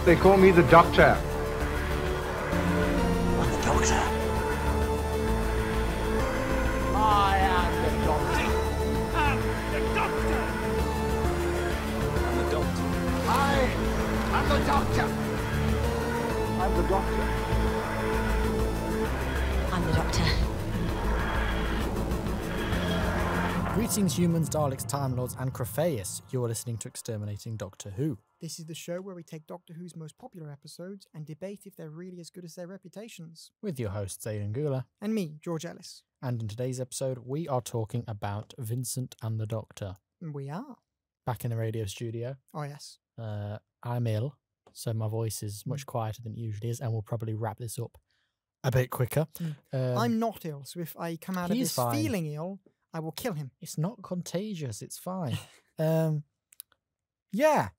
They call me the Doctor. I'm the Doctor. I am the Doctor. I'm the Doctor. I'm the Doctor. I am the Doctor. I'm the Doctor. I'm the Doctor. Greetings, humans, Daleks, Time Lords, and Crephaeus. You're listening to Exterminating Doctor Who. This is the show where we take Doctor Who's most popular episodes and debate if they're really as good as their reputations. With your hosts, Aidan and Gula. And me, George Ellis. And in today's episode, we are talking about Vincent and the Doctor. We are. Back in the radio studio. Oh, yes. I'm ill, so my voice is much quieter than it usually is, and we'll probably wrap this up a bit quicker. I'm not ill, so if I come out of this fine. feeling ill, I will kill him. It's not contagious, it's fine. Yeah.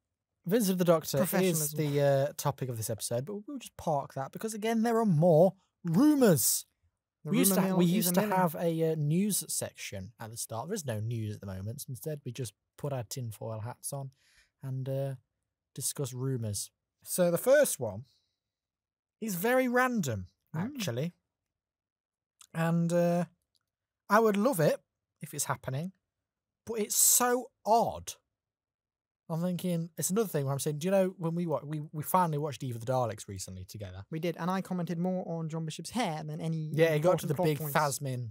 Vincent the Doctor is the topic of this episode, but we'll just park that because, again, there are more rumours. We used to have a news section at the start. There's no news at the moment. So instead, we just put our tinfoil hats on and discuss rumours. So the first one is very random, actually. And I would love it if it's happening, but it's so odd. I'm thinking, it's another thing where I'm saying, do you know, when we finally watched Eve of the Daleks recently together. We did, and I commented more on John Bishop's hair than any. Yeah, it got to the big points. Phasmin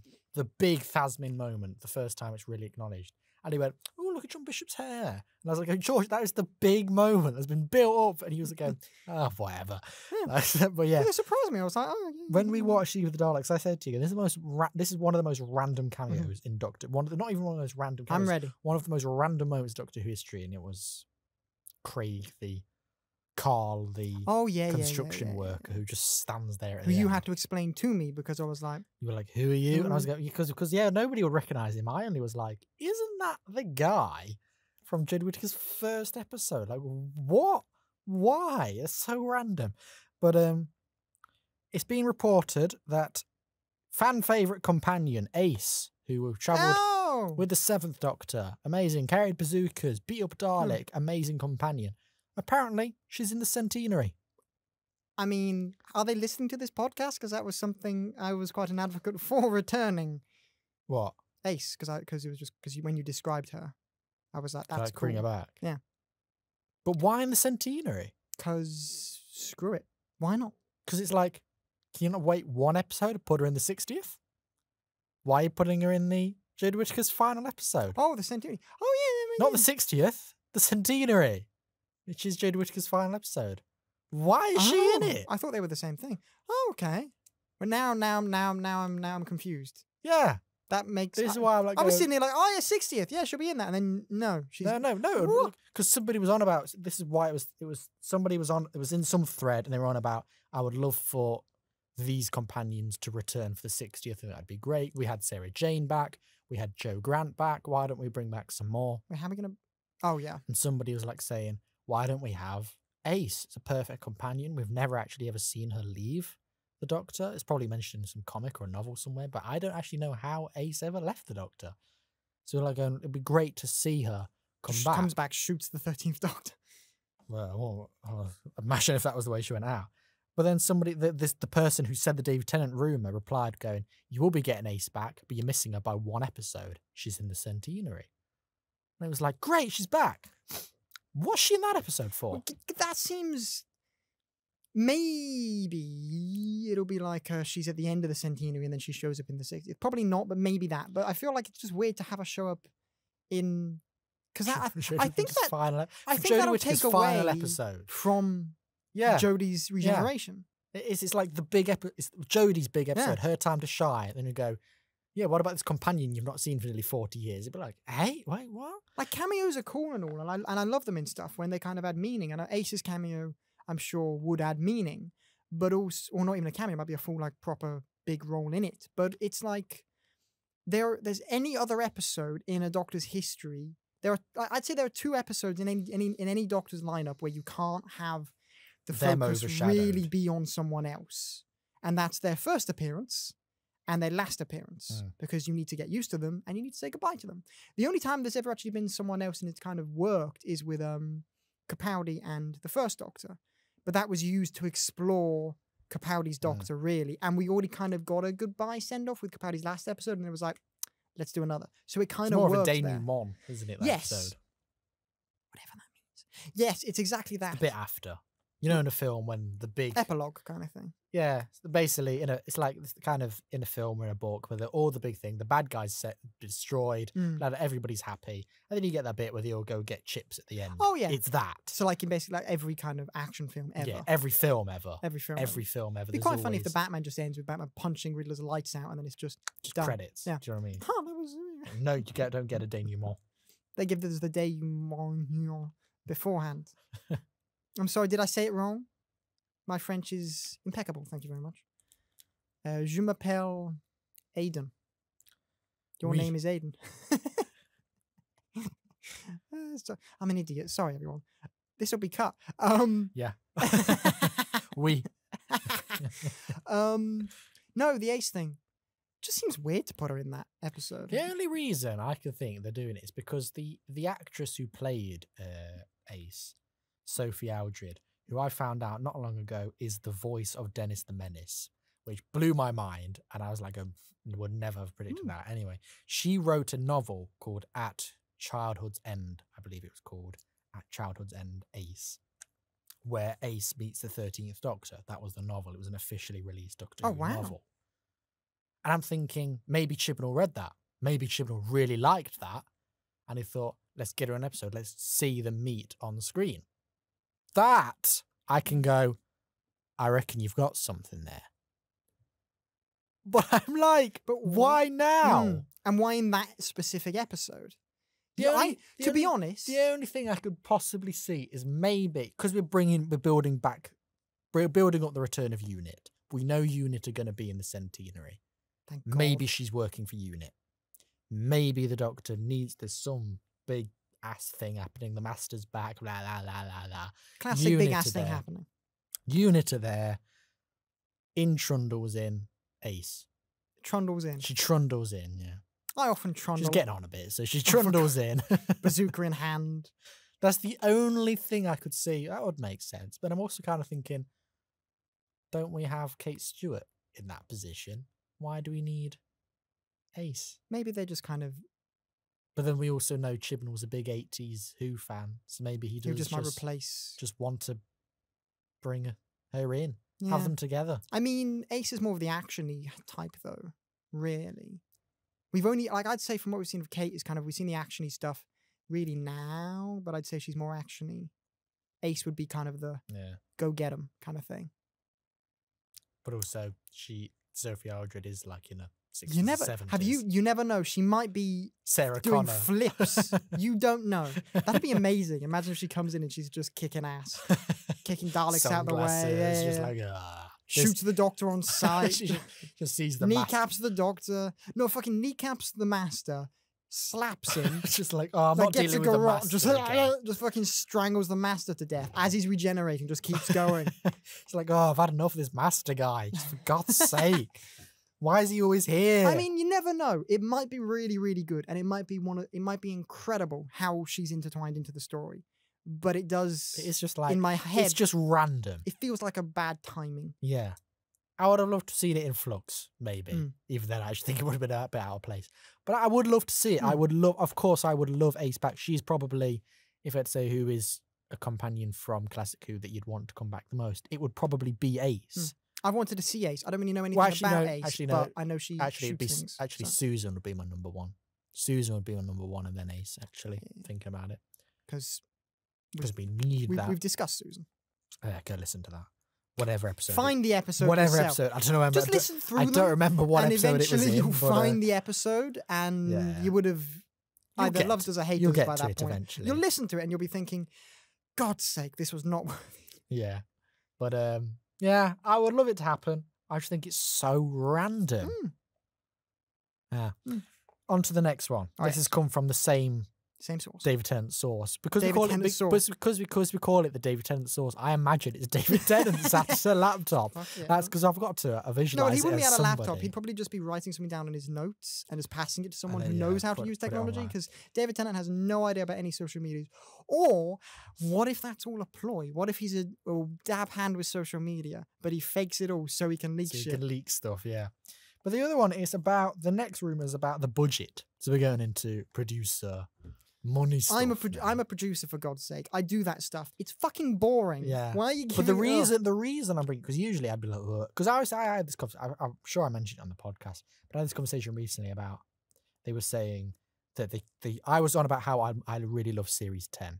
moment, the first time it's really acknowledged. And he went, oh, look at John Bishop's hair. And I was like, oh, George, that is the big moment that's been built up. And he was like, oh, whatever. Yeah. But yeah. It surprised me. I was like, oh, yeah. When we watched Eve of the Daleks, I said to you, this is one of the most random cameos in Doctor. Not even one of the most random cameos. I'm ready. One of the most random moments in Doctor Who history, and it was Craig, the construction worker who just stands there. Who you had to explain to me because I was like, you were like, who are you? And I was like, because nobody would recognize him. I only was like, isn't that the guy from Jodie Whittaker's first episode? Like, what? Why? It's so random. But it's been reported that fan favourite companion, Ace, who travelled with the 7th Doctor, amazing, carried bazookas, beat up Dalek, amazing companion. Apparently, she's in the Centenary. I mean, are they listening to this podcast? Because that was something I was quite an advocate for returning. What? Ace, because when you described her, I was like, that's cool. Bring her back. Yeah. But why in the Centenary? Because screw it. Why not? Because it's like, can you not wait one episode to put her in the 60th? Why are you putting her in the Jodie Whittaker's final episode? Oh, the Centenary. Oh, yeah. Not the 60th. The Centenary. Which is Jodie Whittaker's final episode. Why is she in it? I thought they were the same thing. Oh, okay. But now I'm confused. Yeah. That makes. This is why I'm like. I was sitting there like, oh yeah, 60th. Yeah, she'll be in that. And then no, she's no. Because somebody was on about. This is why it was. Somebody was on. It was in some thread, and they were on about. I would love for these companions to return for the 60th, and that'd be great. We had Sarah Jane back. We had Joe Grant back. Why don't we bring back some more? Wait, how are we gonna? Oh yeah. And somebody was like saying, why don't we have Ace? It's a perfect companion. We've never actually ever seen her leave the Doctor. It's probably mentioned in some comic or a novel somewhere, but I don't actually know how Ace ever left the Doctor. So we're like, it'd be great to see her come back. Comes back, shoots the 13th Doctor. Well, imagine if that was the way she went out. But then the person who said the David Tennant rumour replied going, you will be getting Ace back, but you're missing her by one episode. She's in the Centenary. And it was like, great, she's back. What's she in that episode for? Well, that seems... Maybe it'll be like she's at the end of the Centenary and then she shows up in the 60th. Probably not, but maybe that. But I feel like it's just weird to have her show up in... Because I think that'll take away episode. From Jodie's regeneration. Yeah. It's like the big episode. It's Jodie's big episode, her time to shine. And then you go, yeah, what about this companion you've not seen for nearly 40 years? It'd be like, hey, wait, what? Like, cameos are cool and all, and I love them in stuff when they kind of add meaning. And Ace's cameo, I'm sure, would add meaning, but also, or not even a cameo, it might be a full, like, proper big role in it. But it's like, there's any other episode in a Doctor's history. I'd say there are 2 episodes in any Doctor's lineup where you can't have the focus really be on someone else. And that's their first appearance and their last appearance, because you need to get used to them and you need to say goodbye to them. The only time there's ever actually been someone else and it's kind of worked is with Capaldi and the First Doctor, but that was used to explore Capaldi's Doctor, really, and we already kind of got a goodbye send-off with Capaldi's last episode, and it was like, let's do another. So it kind of more works of a there. denouement, isn't it? That Yes. episode? Whatever that means. Yes, it's exactly that. A bit after. You know, in a film when the big Epilogue kind of thing. Yeah, basically, it's like kind of in a film or in a book where all the big thing, the bad guys destroyed, everybody's happy, and then you get that bit where they all go get chips at the end. Oh yeah, it's that. So like in basically like every kind of action film ever. Yeah, every film ever. Every film ever. It'd be quite funny if the Batman just ends with Batman punching Riddler's lights out and then it's just done. Credits. Yeah. Do you know what I mean? Oh, that was. No, you don't get a denouement. They give us the denouement beforehand. I'm sorry, did I say it wrong? My French is impeccable. Thank you very much. Je m'appelle Aidan. Your name is Aidan. I'm an idiot. Sorry, everyone. This will be cut. Yeah. We. No, the Ace thing just seems weird to put her in that episode. The only reason I can think they're doing it is because the actress who played Ace, Sophie Aldred, who I found out not long ago is the voice of Dennis the Menace, which blew my mind, and I was like, I would never have predicted that. Anyway, she wrote a novel called At Childhood's End, I believe it was called, At Childhood's End, Ace, where Ace meets the 13th Doctor. That was the novel. It was an officially released Doctor Who novel. And I'm thinking, maybe Chibnall read that. Maybe Chibnall really liked that, and he thought, let's get her an episode. Let's see them meet on the screen. That I can go, I reckon you've got something there. But I'm like, but why now? And why in that specific episode? To be honest, the only thing I could possibly see is maybe because we're building up the return of Unit. We know Unit are going to be in the centenary. Thank God. Maybe she's working for Unit. Maybe the Doctor there's some big ass thing happening. The Master's back. Blah blah blah blah blah. Classic Unit big ass thing happening. Unit are there. Trundle's in. Ace. Trundle's in. She trundles in. Yeah. I often trundle. She's getting on a bit, so she trundles in. Bazooka in hand. That's the only thing I could see. That would make sense. But I'm also kind of thinking, don't we have Kate Stewart in that position? Why do we need Ace? Maybe they're just kind of. But then we also know Chibnall's a big 80s Who fan, so maybe he does might replace. Just want to bring her in, Yeah. have them together. I mean, Ace is more of the action-y type, though. Really, we've only I'd say from what we've seen of Kate is kind of we've seen the action-y stuff really now, but I'd say she's more action-y. Ace would be kind of the go get 'em kind of thing. But also, Sophie Aldred is like 60s, You never 70s. you never know. She might be Sarah doing Connor flips. You don't know. That'd be amazing. Imagine if she comes in and she's just kicking ass, kicking Daleks out the way. Yeah, just yeah. like Shoots the Doctor on sight. She just sees the kneecaps the Doctor. No, fucking kneecaps the Master. Slaps him. It's just like, I'm not gets dealing a with the garrote, Master. just fucking strangles the Master to death as he's regenerating. Just keeps going. It's like, I've had enough of this Master guy. Just for God's sake. Why is he always here? I mean, you never know. It might be really, really good, and it might be incredible how she's intertwined into the story. But it does. It's just like in my head. It's just random. It feels like a bad timing. Yeah, I would have loved to see it in Flux, maybe. Even then, I actually think it would have been a bit out of place. But I would love to see it. I would love, of course, I would love Ace back. She's probably, if I'd say who is a companion from Classic Who that you'd want to come back the most, it would probably be Ace. I've wanted to see Ace. I don't really know anything about Ace, but I know she shoots things. Actually, Susan would be my number one. Susan would be my number one, and then Ace. Actually, thinking about it, because we need that. We've discussed Susan. Yeah, go listen to that. Whatever episode. Find the episode. Whatever yourself. episode. I don't know. Just listen through them. I don't remember what episode it was in. And eventually you'll find the episode, and you would have either loved us or hated us by that point. Eventually. You'll listen to it, and you'll be thinking, "God's sake, this was not worthy." Yeah, but yeah, I would love it to happen. I just think it's so random. Yeah. On to the next one. This has come from the same Same source. David Tennant source. Because David we call Tennant it source. because we call it the David Tennant source, I imagine it's David Tennant sat at a laptop. Yeah. That's because I've got to visualize No, he wouldn't it be as at a somebody. laptop. He'd probably just be writing something down in his notes and just passing it to someone then, who yeah, knows how to put- use put it technology. online. Because David Tennant has no idea about any social medias. Or what if that's all a ploy? What if he's a dab hand with social media, but he fakes it all so he can leak So you shit? can leak stuff, yeah. But the other one is about the next rumor is about the budget. So we're going into producer money stuff. I'm a producer, for God's sake. I do that stuff. It's fucking boring. Yeah. Why are you giving But the it up? reason I'm bringing, because usually I'd be like, because I had this conversation, I'm sure I mentioned it on the podcast, but I had this conversation recently about, they were saying that I was on about how I really love Series 10,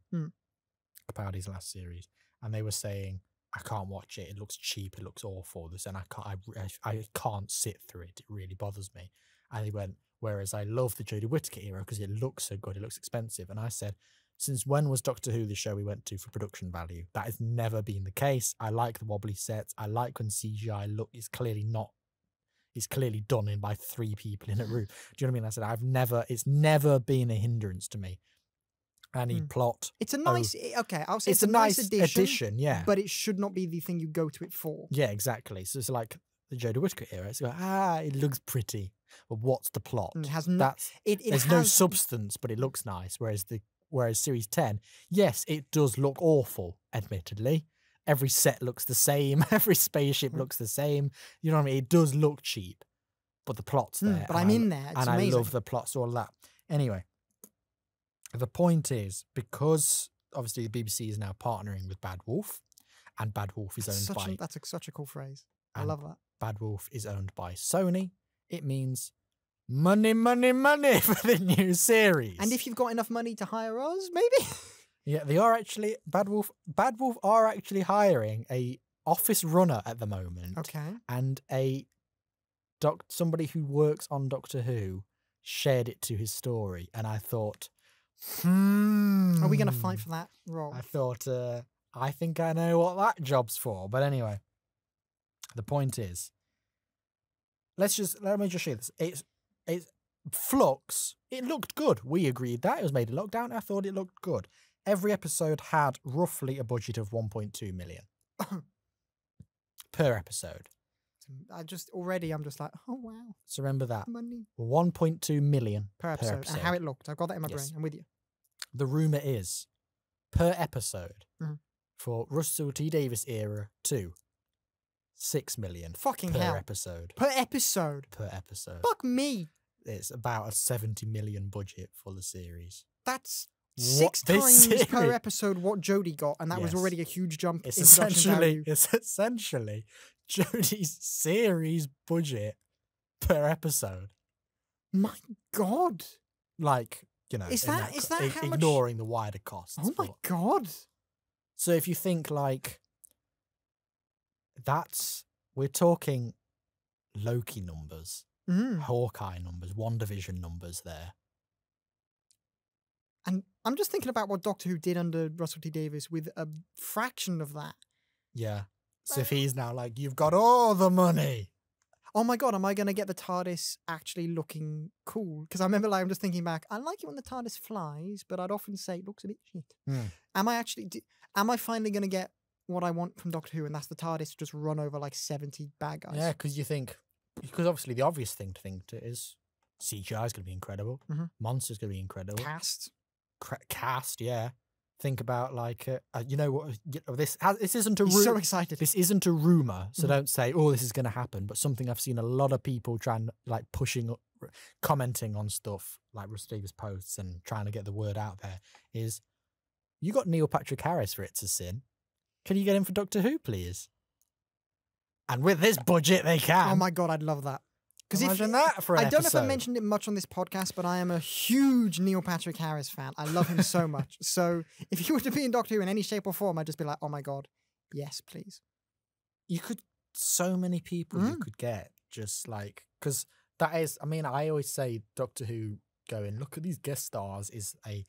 Capaldi's last series, and they were saying, I can't watch it, it looks cheap, it looks awful, and I can't sit through it, it really bothers me. And they went, whereas I love the Jodie Whittaker era because it looks so good, it looks expensive. And I said, since when was Doctor Who the show we went to for production value? That has never been the case. I like the wobbly sets. I like when CGI is clearly done in by 3 people in a room. Do you know what I mean? I said, it's never been a hindrance to me. I need plot. It's a nice, okay, I'll say it's a nice addition, yeah. but it should not be the thing you go to it for. Yeah, exactly. So it's like the Jodie Whittaker era. It's like, it looks pretty, but what's the plot? It has there's no substance, but it looks nice. Whereas Series 10, yes, it does look awful, admittedly. Every set looks the same. Every spaceship looks the same. You know what I mean? It does look cheap, but the plot's there. But I'm in there. It's amazing. I love the plots, all that. Anyway, the point is, obviously the BBC is now partnering with Bad Wolf, and Bad Wolf is owned by... That's such a cool phrase. I love that. Bad Wolf is owned by Sony. It means money, money, money for the new series. And if you've got enough money to hire us, maybe? Yeah, they are actually... Bad Wolf are actually hiring a office runner at the moment. Okay. And somebody who works on Doctor Who shared it to his story. And I thought... Are we going to fight for that role? I thought, I think I know what that job's for. But anyway, the point is, let me just show you this. It's Flux. It looked good. We agreed that. It was made in lockdown. I thought it looked good. Every episode had roughly a budget of 1.2 million per episode. I'm just like, oh wow. So remember that. Money. 1.2 million Per episode. And how it looked. I've got that in my brain. I'm with you. The rumour is, per episode, for Russell T Davies era 2, 6 million Fucking per hell. episode. Per episode. Per episode. Fuck me. It's about a 70 million budget for the series. That's What 6 this times per series- episode what Jodie got, and that was Yes. already a huge jump It's in production value. essentially Jodie's series budget per episode. My God. Like, you know, Is in that how much- ignoring the wider costs. Oh my but- God. So if you think like we're talking Loki numbers, Hawkeye numbers, WandaVision numbers there. And I'm just thinking about what Doctor Who did under Russell T Davies with a fraction of that. Yeah. So if he's now like, you've got all the money. Oh my God, am I going to get the TARDIS actually looking cool? Because I remember, like, I'm just thinking back, I like it when the TARDIS flies, but I'd often say it looks a bit shit. Am I finally going to get what I want from Doctor Who, and that's the TARDIS to just run over like 70 bad guys? Yeah, because obviously the obvious thing to think is CGI is going to be incredible. Monsters going to be incredible. Cast, yeah. Think about like, you know what? This isn't a He's so excited. This isn't a rumor, so don't say, "Oh, this is going to happen." But something I've seen a lot of people trying, like commenting on stuff like Russ Davies posts and trying to get the word out there is, you got Neil Patrick Harris for It's a Sin. Can you get him for Doctor Who, please? And with this budget, they can. Oh my God, I'd love that. Imagine that for an I don't know if I episode. mentioned it much on this podcast, but I am a huge Neil Patrick Harris fan. I love him so much. So if he were to be in Doctor Who in any shape or form, I'd just be like, oh my God, yes, please. You could, so many people you could get, just like, because that is, I mean, I always say Doctor Who going, look at these guest stars is a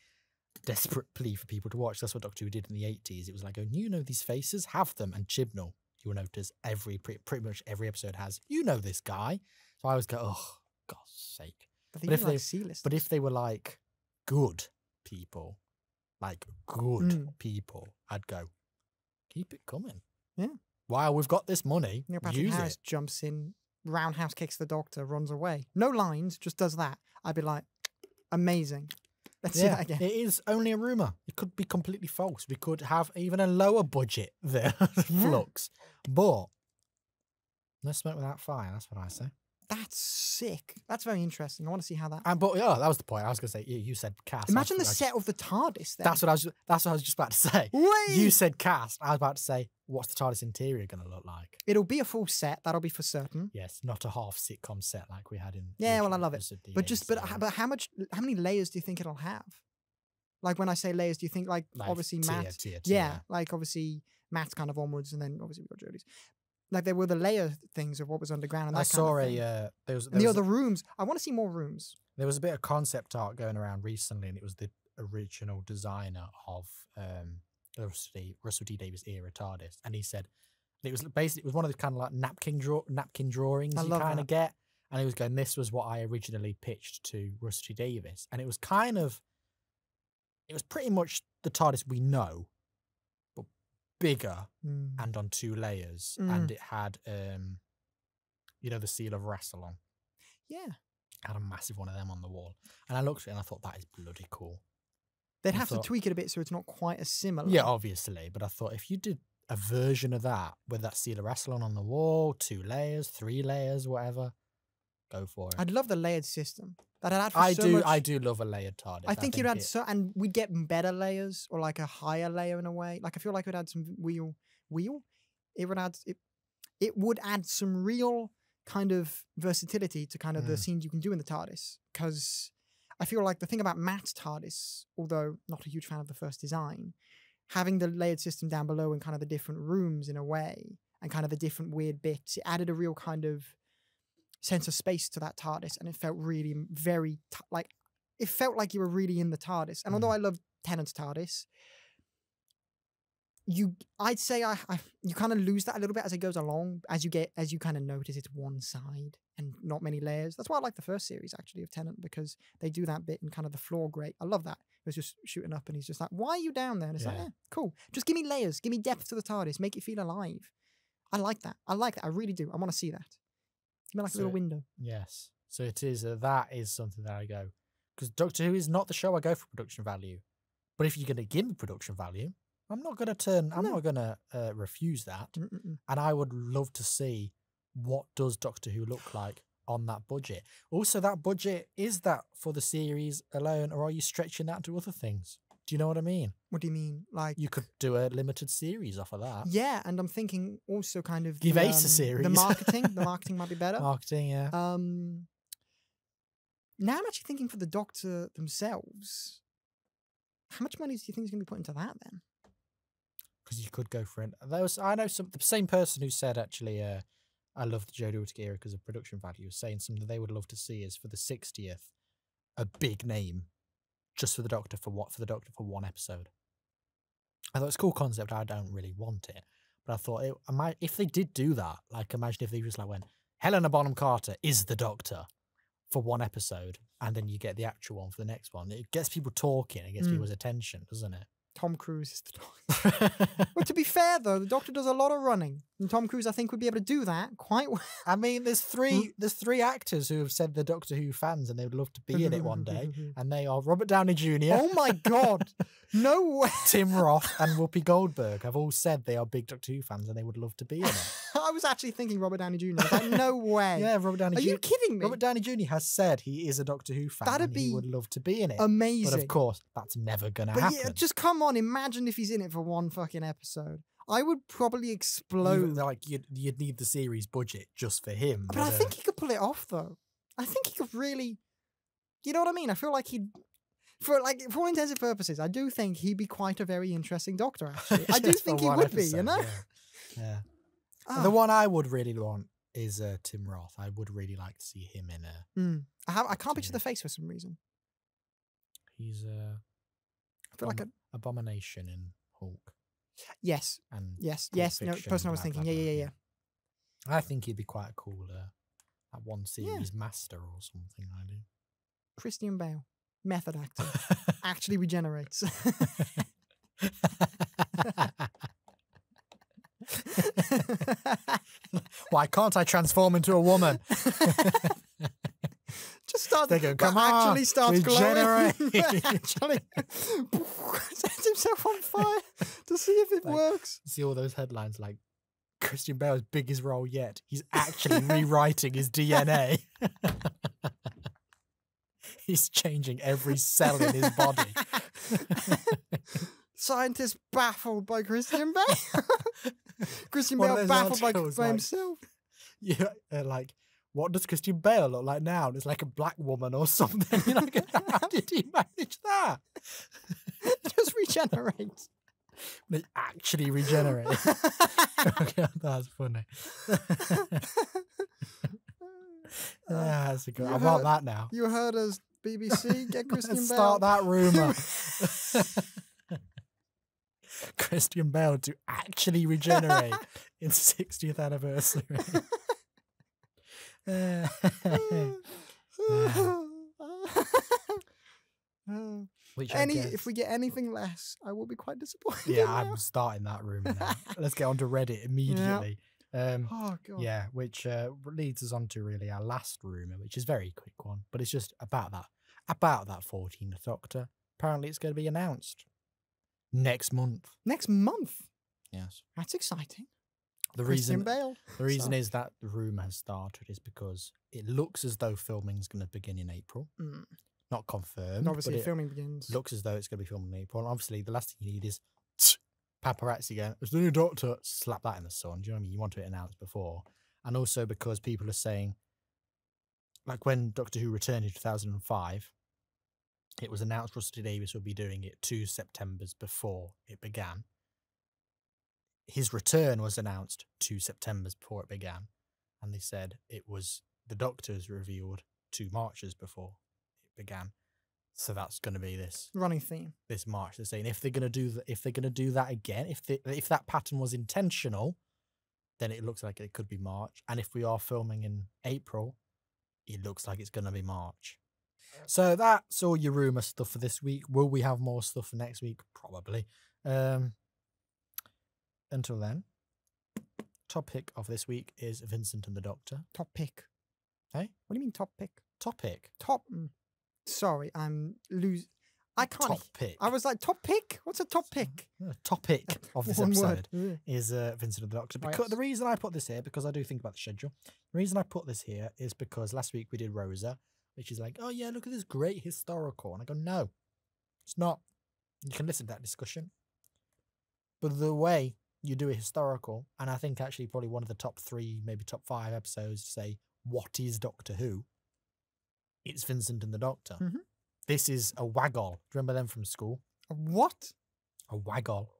desperate plea for people to watch. That's what Doctor Who did in the 80s. It was like, going, you know these faces, have them. And Chibnall, you will notice pretty much every episode has, you know this guy. So I always go, oh, God's sake. But if they were like good, people, like good people, I'd go, keep it coming. Yeah. Wow, we've got this money. Neil Patrick Use Harris it. jumps in, roundhouse kicks the Doctor, runs away. No lines, just does that. I'd be like, amazing. Let's see that again. It is only a rumour. It could be completely false. We could have even a lower budget than Flux. But no smoke without fire, that's what I say. That's sick. That's very interesting. I want to see how that... But yeah, that was the point. I was going to say, you said cast. Imagine the set of the TARDIS then. That's what I was just about to say. Wait. You said cast. I was about to say, what's the TARDIS interior going to look like? It'll be a full set. That'll be for certain. Yes, not a half sitcom set like we had in... Yeah, well, I love it. But how many layers do you think it'll have? Like when I say layers, do you think like obviously Matt? Yeah, like obviously Matt's kind of onwards, and then obviously we've got Jodie's. Like there were the layer things of what was underground. And I saw there was the other rooms. I want to see more rooms. There was a bit of concept art going around recently, and it was the original designer of the Russell T Davies era TARDIS, and he said it was basically one of the kind of like napkin drawings you kind of get, and he was going, this was what I originally pitched to Russell T Davies, and it was pretty much the TARDIS we know, but bigger and on 2 layers, and it had the seal of Rassilon. Yeah. I had a massive one of them on the wall, and I looked at it and I thought, that is bloody cool. They'd have to tweak it a bit so it's not quite as similar. Yeah, obviously, but I thought if you did a version of that with that seal of Rassilon on the wall, 2 layers, 3 layers, whatever, go for it. I'd love the layered system. I do love a layered TARDIS. I think you'd add and we'd get better layers or like a higher layer in a way. Like I feel like it would add some wheel. It would add some real kind of versatility to kind of the scenes you can do in the TARDIS. Because I feel like the thing about Matt's TARDIS, although not a huge fan of the first design, having the layered system down below and kind of the different rooms in a way, and kind of the different weird bits, it added a real kind of sense of space to that TARDIS, and it felt really very it felt like you were really in the TARDIS. And although I love Tennant's TARDIS, I'd say you kind of lose that a little bit as it goes along, as you kind of notice it's one side and not many layers. That's why I like the first series actually of Tennant, because they do that bit in kind of the floor grate. I love that. It was just shooting up and he's just like, why are you down there? And it's like, cool. Just give me layers, give me depth to the TARDIS, make it feel alive. I like that. I really do. I want to see that. Give me like a little window. Yes. So it is, that is something that I go, because Doctor Who is not the show I go for production value. But if you're going to give me production value, I'm not going to refuse that. And I would love to see what does Doctor Who look like on that budget. Also, that budget, is that for the series alone, or are you stretching that to other things? Do you know what I mean? What do you mean? Like you could do a limited series off of that. Yeah, and I'm thinking also kind of give Ace a series. The marketing might be better. Marketing, yeah. Now I'm actually thinking for the Doctor themselves. How much money do you think is going to be put into that then? Because you could go for it. I know the same person who said actually, I love the Jodie Whittaker era because of production value, saying something they would love to see is for the 60th, a big name, just for the Doctor for one episode. I thought it's a cool concept. I don't really want it, but I thought if they did do that, like imagine if they just like went, Helena Bonham Carter is the Doctor for one episode, and then you get the actual one for the next one. It gets people talking. It gets people's attention, doesn't it? Tom Cruise is the Doctor. Well, to be fair though, the Doctor does a lot of running, and Tom Cruise I think would be able to do that quite well. I mean, there's three actors who have said they're Doctor Who fans and they would love to be in it one day, and they are Robert Downey Jr. Oh my God, no way! Tim Roth and Whoopi Goldberg have all said they are big Doctor Who fans and they would love to be in it. I was actually thinking Robert Downey Jr. I was like, no way. Yeah, Robert Downey Jr. Are you kidding me? Robert Downey Jr. has said he is a Doctor Who fan. That'd be he would love to be in it. Amazing. But of course, that's never going to happen. Yeah, just come on, imagine if he's in it for one fucking episode. I would probably explode. You'd need the series budget just for him. But I think he could pull it off, though. I think he could really. You know what I mean? I feel like he'd. For all intents and purposes, I do think he'd be quite a very interesting Doctor. Actually, I do think he would be. You know. Yeah. The one I would really want is Tim Roth. I would really like to see him in a. I can't picture the face for some reason. He's I feel like an Abomination in Hulk. Yes. And yes. No, the person I was thinking. Yeah. I think he'd be quite a cool that one series master or something. I do. Christian Bale. method actor, actually regenerates. Why can't I transform into a woman? Just starts. They go, come actually on, starts glowing. regenerate. Actually sets himself on fire to see if it works. See all those headlines like Christian Bale's biggest role yet. He's actually rewriting his DNA. He's changing every cell in his body. Scientists baffled by Christian Bale. Christian Bale baffled by himself. Yeah, like, what does Christian Bale look like now? And it's like a black woman or something. You're like, how did he manage that? Just regenerates. They actually regenerate. Okay, that's funny. That's a good. I want that now. You heard us, BBC. Get Christian Bale. Start that rumour. Christian Bale to actually regenerate in 60th anniversary. If we get anything less, I will be quite disappointed. Yeah, I'm starting that rumour now. Let's get on to Reddit immediately. Oh god. Yeah, which leads us on to really our last rumour, which is a very quick one, but it's just about that 14th Doctor. Apparently, it's going to be announced next month. Next month? Yes. That's exciting. The Christian reason Bale. The reason is that the rumour has started is because it looks as though filming is going to begin in April. Not confirmed. And obviously, filming begins. Looks as though it's going to be filmed in April. And obviously, the last thing you need is paparazzi going, it's the new Doctor. Slap that in the sun. Do you know what I mean? You want it announced before. And also because people are saying, like when Doctor Who returned in 2005, it was announced Russell T Davies would be doing it 2 Septembers before it began. His return was announced 2 Septembers before it began. And they said it was the Doctor's revealed 2 Marches before it began. So that's going to be this running theme. This March. They're saying if they're going to do that again, if that pattern was intentional, then it looks like it could be March. And if we are filming in April, it looks like it's going to be March. So that's all your rumour stuff for this week. Will we have more stuff for next week? Probably. Until then, topic of this week is Vincent and the Doctor. Top pick. Hey? What do you mean top pick? Topic. Top. Sorry, I'm lose. I can't. Top pick. I was like, top pick? What's a top pick? Topic of this One episode word. is Vincent and the Doctor. Because yes. The reason I put this here, because I do think about the schedule, the reason I put this here is because last week we did Rosa, which is like, oh yeah, look at this great historical. And I go, no, it's not. You can listen to that discussion. But the way you do a historical, and I think actually probably one of the top 3, maybe top 5 episodes to say, what is Doctor Who? It's Vincent and the Doctor. Mm-hmm. This is a waggle. Do you remember them from school? A what? A waggle.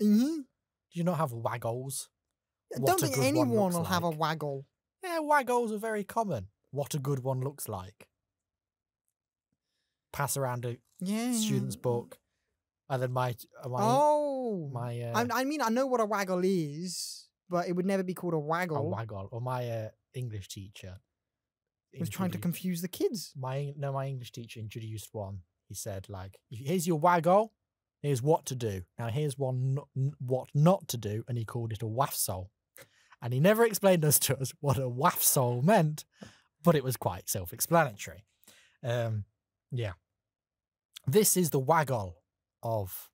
Mm-hmm. Do you not have waggles? I don't think anyone will have a waggle. Yeah, waggles are very common. What a good one looks like. Pass around a student's book. And then I mean, I know what a waggle is, but it would never be called a waggle. A waggle. Or my English teacher was trying to confuse the kids. My English teacher introduced one. He said, like, here's your waggle. Here's what to do. Now here's one what not to do, and he called it a wafsole. And he never explained to us what a wafsole meant, but it was quite self-explanatory. Yeah. This is the waggle of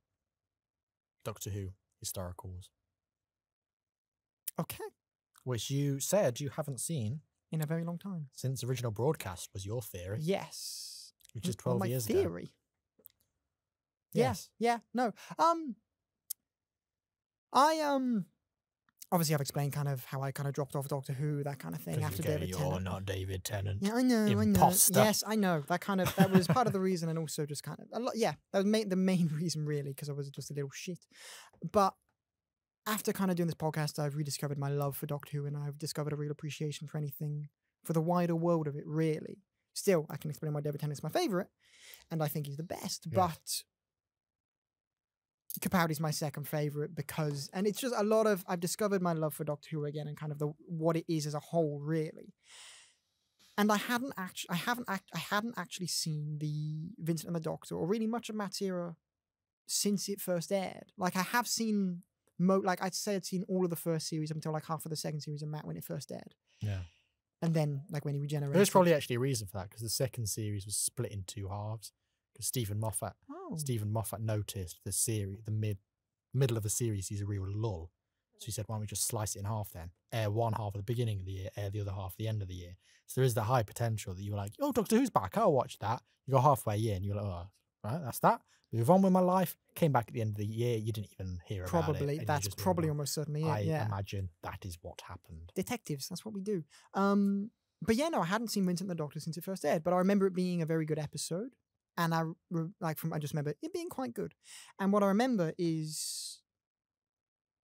Doctor Who historicals. Okay. Which you said you haven't seen in a very long time. Since original broadcast was your theory. Yes. Which is 12 years ago. My theory. Yes. Yeah. No. Obviously I've explained kind of how I kind of dropped off Doctor Who, that kind of thing after David Tennant. You're not David Tennant. Yeah, I know. Imposter. Yes, I know. That was part of the reason, and also just kind of that was the main reason really, because I was just a little shit. But after kind of doing this podcast, I've rediscovered my love for Doctor Who, and I've discovered a real appreciation for anything, for the wider world of it, really. Still, I can explain why David Tennant's my favourite, and I think he's the best, but Capaldi's my second favourite because, and it's just a lot of, I've discovered my love for Doctor Who again and kind of what it is as a whole, really. And I hadn't actually seen the Vincent and the Doctor, or really much of Matt's era, since it first aired. Like, I have seen, like, I'd say I'd seen all of the first series up until like half of the second series of Matt when it first aired. Yeah. And then, like, when he regenerated. There's probably actually a reason for that, because the second series was split in two halves. Because Stephen Moffat noticed the middle of the series is a real lull. So he said, why don't we just slice it in half then? Air one half at the beginning of the year, air the other half at the end of the year. So there is the high potential that you were like, oh, Doctor Who's back, I'll watch that. You go halfway in, you're like, oh, right, that's that. Move on with my life. Came back at the end of the year, you didn't even hear about it. Probably, that's probably almost certainly it, I imagine that is what happened. Detectives, that's what we do. But yeah, no, I hadn't seen Vincent and the Doctor since it first aired, but I remember it being a very good episode. And I just remember it being quite good. And what I remember is,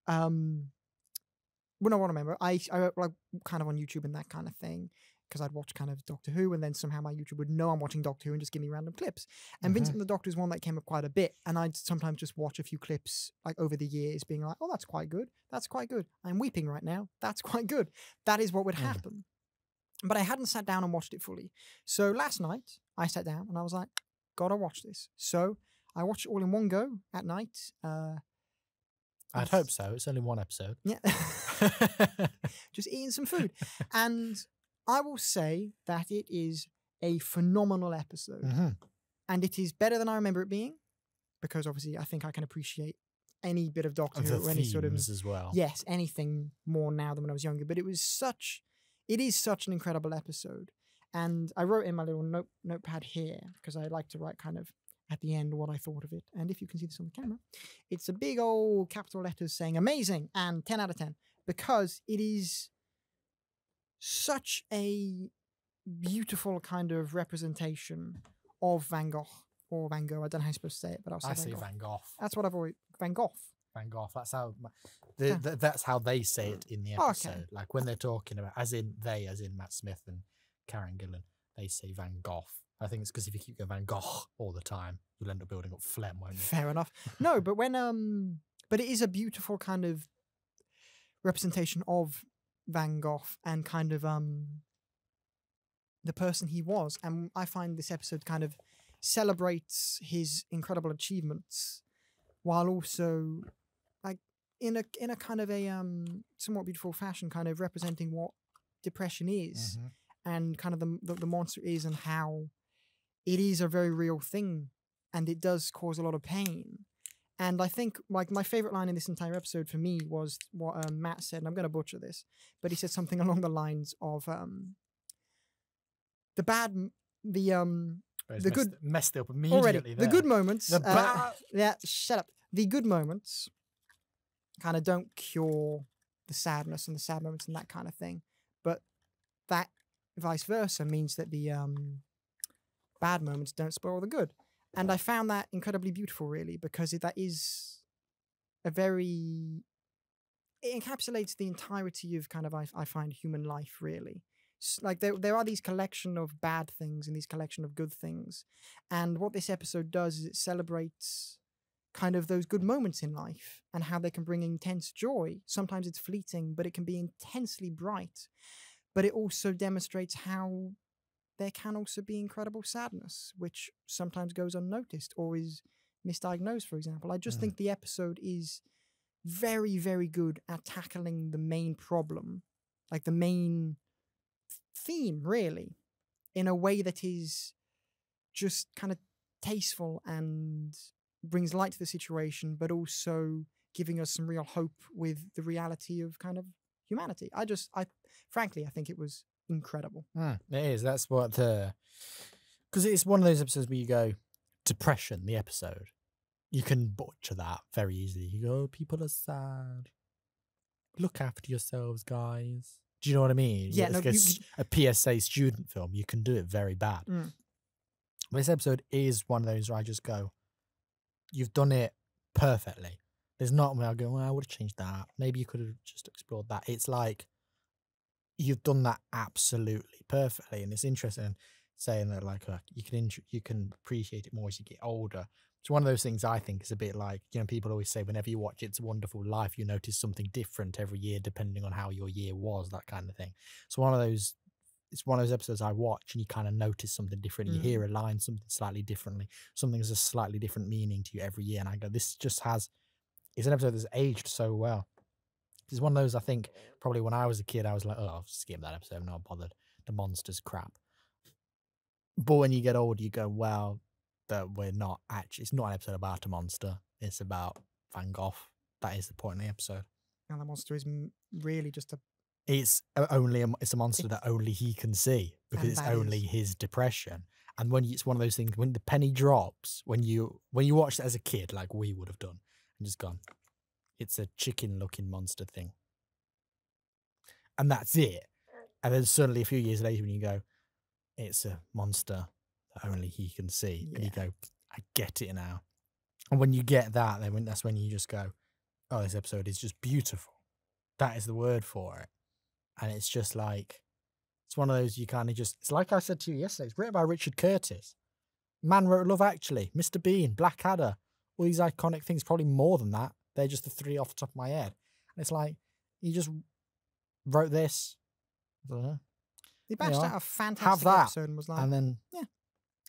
well, no, what I remember, I like kind of on YouTube and that kind of thing, because I'd watch kind of Doctor Who, and then somehow my YouTube would know I'm watching Doctor Who and just give me random clips. And Vincent and the Doctor is one that came up quite a bit, and I'd sometimes just watch a few clips like over the years, being like, oh, that's quite good. That's quite good. I'm weeping right now. That's quite good. That is what would happen. But I hadn't sat down and watched it fully. So last night I sat down and I was like, gotta watch this. So I watched it all in one go at night. I'd hope so. It's only one episode. Yeah. Just eating some food. And I will say that it is a phenomenal episode. And it is better than I remember it being, because obviously I think I can appreciate any bit of Doctor Who or any sort of, as well. Yes, anything more now than when I was younger. But it is such an incredible episode. And I wrote in my little notepad here, because I like to write kind of at the end what I thought of it. And if you can see this on the camera, it's a big old capital letters saying amazing and 10 out of 10, because it is such a beautiful kind of representation of Van Gogh, or Van Gogh. I don't know how you're supposed to say it, but I say Van Gogh. That's what I've always... Van Gogh. Van Gogh. That's how that's how they say it in the episode. Okay. Like when they're talking about, as in Matt Smith and Karen Gillan, they say Van Gogh. I think it's because if you keep going Van Gogh all the time, you'll end up building up phlegm, won't you? Fair enough. No, but when but it is a beautiful kind of representation of Van Gogh and kind of the person he was. And I find this episode kind of celebrates his incredible achievements, while also like in a kind of a somewhat beautiful fashion, kind of representing what depression is and kind of the monster is, and how it is a very real thing and it does cause a lot of pain. And I think like my favorite line in this entire episode for me was what Matt said, and I'm going to butcher this, but he said something along the lines of messed up immediately already. The good moments. Yeah, shut up. The good moments kind of don't cure the sadness and the sad moments and that kind of thing, but that vice versa means that the bad moments don't spoil the good. And I found that incredibly beautiful, really, because that is it encapsulates the entirety of kind of, I find, human life, really. Like there are these collection of bad things and these collection of good things. And what this episode does is it celebrates kind of those good moments in life and how they can bring intense joy. Sometimes it's fleeting, but it can be intensely bright. But it also demonstrates how there can also be incredible sadness, which sometimes goes unnoticed or is misdiagnosed, for example. I just think the episode is very, very good at tackling the main problem, like the main theme, really, in a way that is just kind of tasteful and brings light to the situation, but also giving us some real hope with the reality of kind of humanity. Frankly, I think it was incredible. It is. That's what because it's one of those episodes where you go, depression, the episode, you can butcher that very easily. You go, people are sad. Look after yourselves, guys. Do you know what I mean? Yeah, it's a PSA student film. You can do it very bad. But this episode is one of those where I just go, you've done it perfectly. There's not where I go, well, I would have changed that. Maybe you could have just explored that. It's like, you've done that absolutely perfectly. And it's interesting saying that, like, you can appreciate it more as you get older. It's one of those things I think is a bit like, people always say whenever you watch It's a Wonderful Life, you notice something different every year depending on how your year was, that kind of thing. So one of those it's one of those episodes I watch and you kind of notice something different. You hear a line, something slightly differently. Something has a slightly different meaning to you every year. And I go, this just has, it's an episode that's aged so well. It's one of those, I think, probably when I was a kid, I was like, oh, I'll skip that episode. I'm not bothered. The monster's crap. But when you get older, you go, well, that we're not actually, it's not an episode about a monster. It's about Van Gogh. That is the point of the episode. And the monster is really just a... It's a monster that only he can see because it's only his depression. And when it's one of those things, when the penny drops, when you watch it as a kid, like we would have done, and just gone, it's a chicken-looking monster thing. And that's it. And then suddenly a few years later when you go, it's a monster that only he can see. Yeah. And you go, I get it now. And when you get that, then that's when you just go, oh, this episode is just beautiful. That is the word for it. And it's just like, it's one of those you kind of just, it's like I said to you yesterday, it's written by Richard Curtis. Man wrote Love Actually, Mr. Bean, Blackadder, all these iconic things, probably more than that. They're just the three off the top of my head. And it's like, he just wrote this. I don't know. He bashed out a fantastic episode and was like, and then, yeah.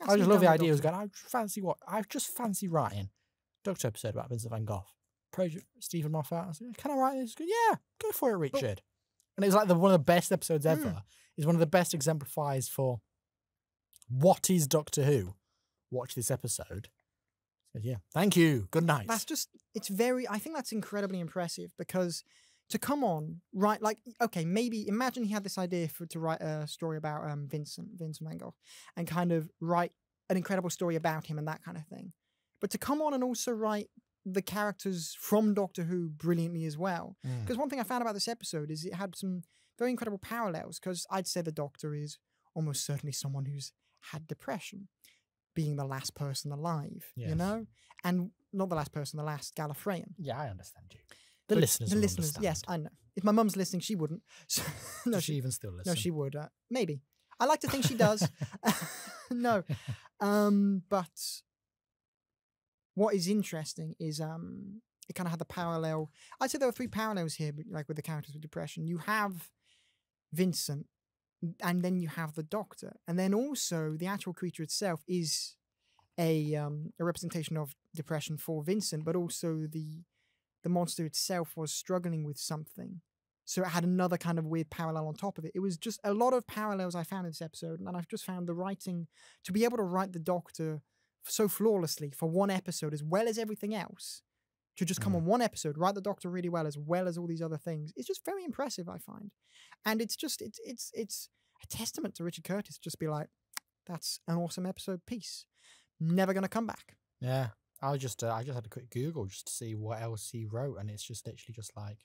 I just love the idea. I was going, I just fancy writing Doctor episode about Vincent van Gogh. Project Stephen Moffat. I was like, can I write this? Go, yeah, go for it, Richard. And it was like one of the best episodes ever. It's one of the best exemplifies for what is Doctor Who. Watch this episode. So yeah, thank you. Good night. That's just, it's very, I think that's incredibly impressive because to come on, right, like, okay, maybe imagine he had this idea to write a story about Vincent van Gogh and kind of write an incredible story about him and that kind of thing. But to come on and also write the characters from Doctor Who brilliantly as well. Because one thing I found about this episode is it had some very incredible parallels, because I'd say the Doctor is almost certainly someone who's had depression, being the last person alive, you know? And not the last person, the last Gallifreyan. Yeah, I understand you. The listeners, yes, I know. If my mum's listening, she wouldn't. So, no, does she even still listen? No, she would. Maybe. I like to think she does. No. But what is interesting is it kind of had the parallel. I'd say there were three parallels here, like with the characters with depression. You have Vincent, and then you have the Doctor, and then also the actual creature itself is a representation of depression for Vincent, but also the monster itself was struggling with something. So it had another kind of weird parallel on top of it. It was just a lot of parallels I found in this episode, and I've just found the writing, to be able to write the Doctor so flawlessly for one episode as well as everything else, to just come on one episode, write the Doctor really well as all these other things. It's just very impressive, I find. And it's just, it's a testament to Richard Curtis, just be like, that's an awesome episode piece. Never going to come back. Yeah. I just had a quick Google just to see what else he wrote, and it's just literally just like,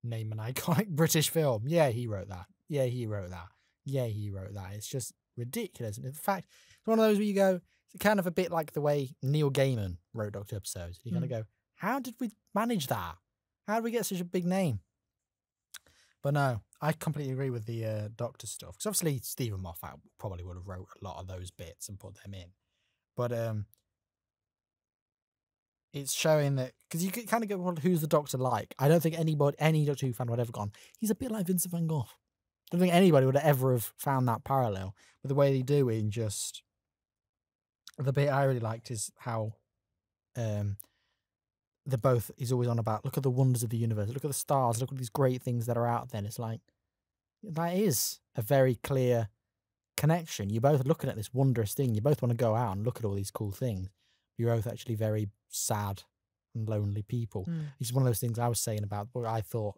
name an iconic British film. Yeah, he wrote that. Yeah, he wrote that. Yeah, he wrote that. It's just ridiculous. And in fact, it's one of those where you go, it's kind of a bit like the way Neil Gaiman wrote Doctor episodes. You're going to go, how did we manage that? How did we get such a big name? But no, I completely agree with the Doctor stuff. Because obviously Stephen Moffat probably would have wrote a lot of those bits and put them in. But it's showing that, because you kind of go, well, who's the Doctor like? I don't think any Doctor Who fan would have ever gone, he's a bit like Vincent van Gogh. I don't think anybody would ever have found that parallel. But the way they do it, in just the bit I really liked is how he's always on about, look at the wonders of the universe, look at the stars, look at these great things that are out there. And it's like, that is a very clear connection. You're both looking at this wondrous thing. You both want to go out and look at all these cool things. You're both actually very sad and lonely people. It's one of those things I was saying about what I thought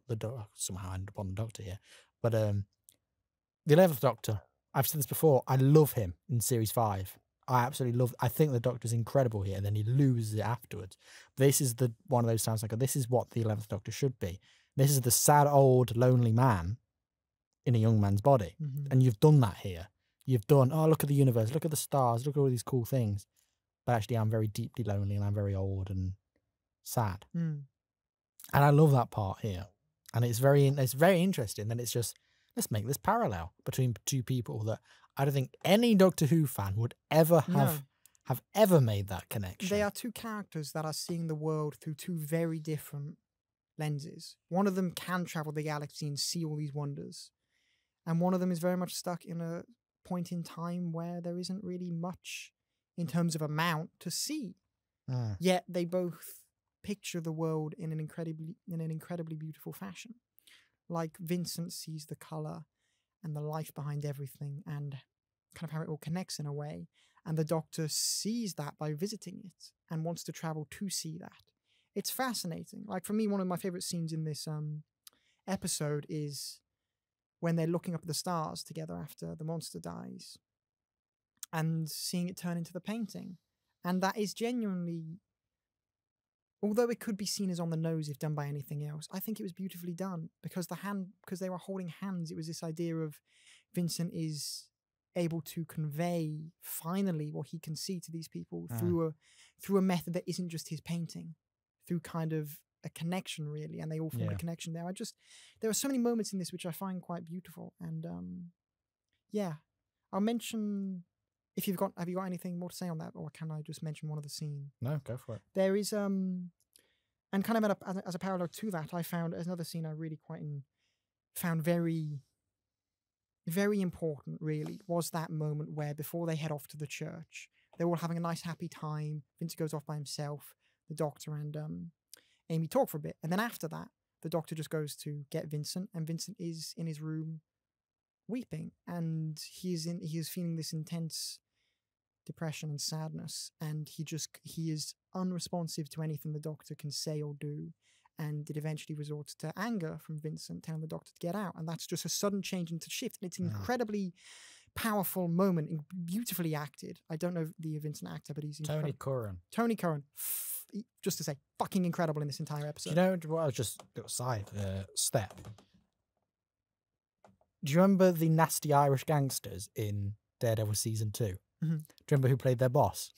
somehow I ended up on the Doctor here. But the 11th Doctor, I've said this before, I love him in Series 5. I absolutely love, I think the Doctor's incredible here, and then he loses it afterwards. This is one of those times like, this is what the 11th Doctor should be. This is the sad, old, lonely man in a young man's body. And you've done that here. You've done, oh, look at the universe, look at the stars, look at all these cool things. But actually, I'm very deeply lonely and I'm very old and sad. And I love that part here. And it's very interesting. And it's just, let's make this parallel between two people that I don't think any Doctor Who fan would ever have ever made that connection. They are two characters that are seeing the world through two very different lenses. One of them can travel the galaxy and see all these wonders. And one of them is very much stuck in a point in time where there isn't really much in terms of amount to see. Yet they both picture the world in an incredibly beautiful fashion. Like Vincent sees the colour and the life behind everything and kind of how it all connects in a way. And the Doctor sees that by visiting it and wants to travel to see that. It's fascinating. Like for me, one of my favourite scenes in this episode is when they're looking up at the stars together after the monster dies and seeing it turn into the painting. And that is genuinely, although it could be seen as on the nose if done by anything else, I think it was beautifully done because they were holding hands. It was this idea of Vincent is able to convey finally what he can see to these people through a method that isn't just his painting, through kind of a connection really, and they all form a connection there. There are so many moments in this which I find quite beautiful, and I'll mention. Have you got anything more to say on that, or can I just mention one of the scene? No, go for it. There is and kind of as a parallel to that, I found another scene I really found very, very important. Really, was that moment where before they head off to the church, they're all having a nice happy time. Vince goes off by himself. The Doctor and Amy talk for a bit, and then after that, the Doctor just goes to get Vincent, and Vincent is in his room weeping, and he is feeling this intense depression and sadness, and he is unresponsive to anything the Doctor can say or do, and it eventually resorts to anger from Vincent telling the Doctor to get out, and that's just a sudden change into shift, and it's an incredibly powerful moment and beautifully acted. I don't know the Vincent actor, but he's Tony Curran. Tony Curran, just to say, fucking incredible in this entire episode. Do you know what I was just a side step? Do you remember the nasty Irish gangsters in Daredevil season 2? Do you remember who played their boss?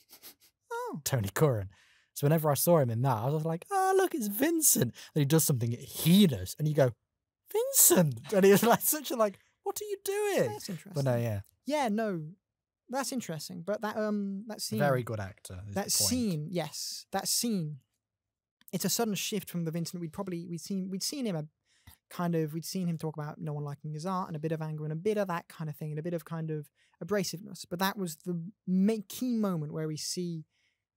Oh, Tony Curran. So whenever I saw him in that, I was like, oh, look, it's Vincent. And he does something heinous. And you go, Vincent. And he was like, what are you doing? That's interesting. But no, yeah. Yeah, no, that's interesting. But that scene. Very good actor. That scene, yes. That scene. It's a sudden shift from the Vincent we'd seen him talk about no one liking his art and a bit of anger and a bit of that kind of thing and a bit of kind of abrasiveness. But that was the key moment where we see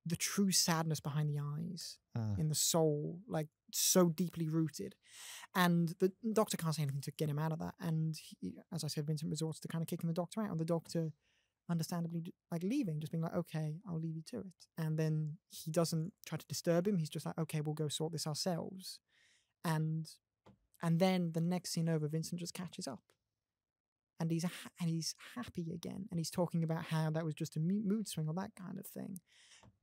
the true sadness behind the eyes in the soul, like so deeply rooted. And the Doctor can't say anything to get him out of that. And as I said, Vincent resorts to kind of kicking the Doctor out, and the Doctor understandably like leaving, just being like, okay, I'll leave you to it. And then he doesn't try to disturb him. He's just like, okay, we'll go sort this ourselves. And then the next scene over, Vincent just catches up, and he's happy again, and he's talking about how that was just a mood swing or that kind of thing.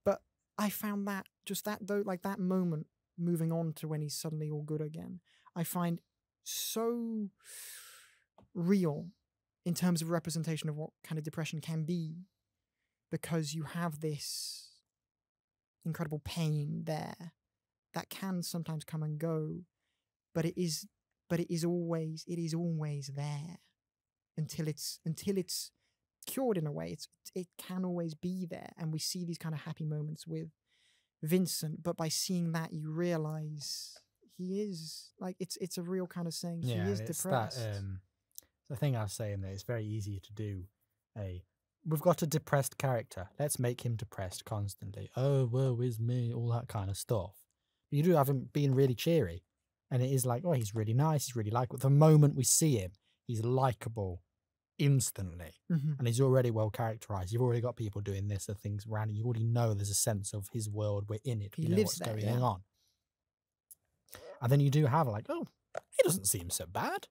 But I found that that moment moving on to when he's suddenly all good again, I find so real in terms of representation of what kind of depression can be, because you have this incredible pain there that can sometimes come and go. But it is always there until it's cured in a way. It can always be there, and we see these kind of happy moments with Vincent. But by seeing that, you realize he is like it's a real kind of saying he is depressed. The thing I was saying that it's very easy to do. We've got a depressed character. Let's make him depressed constantly. Oh, woe is me, all that kind of stuff. But you do have him being really cheery. And it is like, oh, he's really nice, he's really likable. The moment we see him, he's likable instantly. And he's already well characterized. You've already got people doing this and things around, and you already know there's a sense of his world, we're in it. He know lives what's there, going on. And then you do have like, oh, he doesn't seem so bad.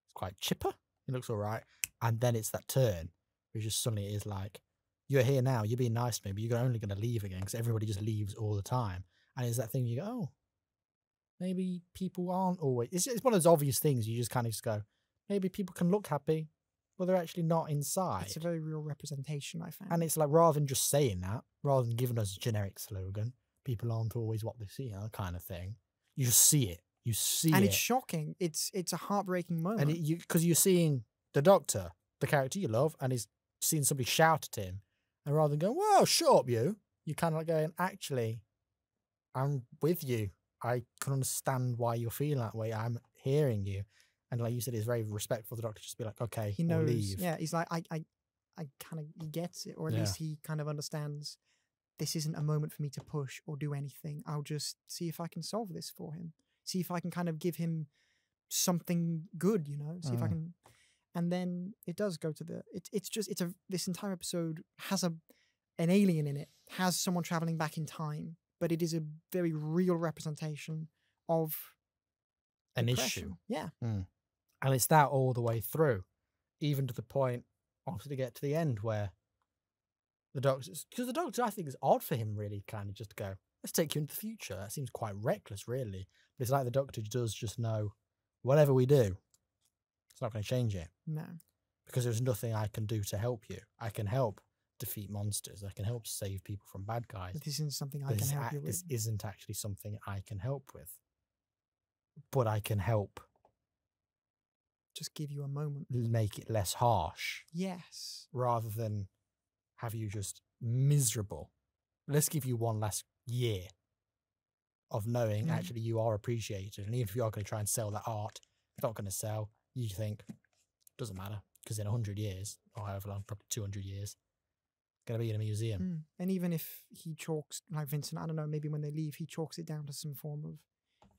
He's quite chipper. He looks all right. And then it's that turn, which just suddenly is like, you're here now, you're being nice to me, but you're only going to leave again because everybody just leaves all the time. And it's that thing you go, oh, maybe people aren't always... It's one of those obvious things you just kind of just go, maybe people can look happy, but they're actually not inside. It's a very real representation, I found. And it's like, rather than just saying that, rather than giving us a generic slogan, people aren't always what they see, kind of thing, you just see it. You see it. And it's shocking. It's a heartbreaking moment. And because you're seeing the Doctor, the character you love, and he's seeing somebody shout at him, and rather than going, whoa, shut up, you're kind of like going, actually, I'm with you. I can understand why you're feeling that way. I'm hearing you. And like you said, he's very respectful of the Doctor. Just be like, okay, he knows. we'll leave. Yeah, he's like, I kind of, he gets it, or at least he kind of understands. This isn't a moment for me to push or do anything. I'll just see if I can solve this for him. See if I can kind of give him something good, you know. See if I can. And then it does go to the. This entire episode has an alien in it, has someone traveling back in time, but it is a very real representation of an depression. issue. Yeah. And it's that all the way through, even to the point, obviously, to get to the end where the Doctor, because the Doctor, I think, is odd for him, really, kind of just to go, let's take you into the future. That seems quite reckless, really. But it's like the Doctor does just know, whatever we do, it's not going to change it. No. Because there's nothing I can do to help you. I can help defeat monsters. I can help save people from bad guys. But this isn't something I can help you with. This isn't actually something I can help with. But I can help. Just give you a moment. Make it less harsh. Yes. Rather than have you just miserable. Let's give you one last year of knowing actually you are appreciated. And even if you are going to try and sell that art, it's not going to sell. You think, doesn't matter. Because in 100 years, or however long, probably 200 years, going to be in a museum. And even if he chalks, like Vincent, I don't know, maybe when they leave, he chalks it down to some form of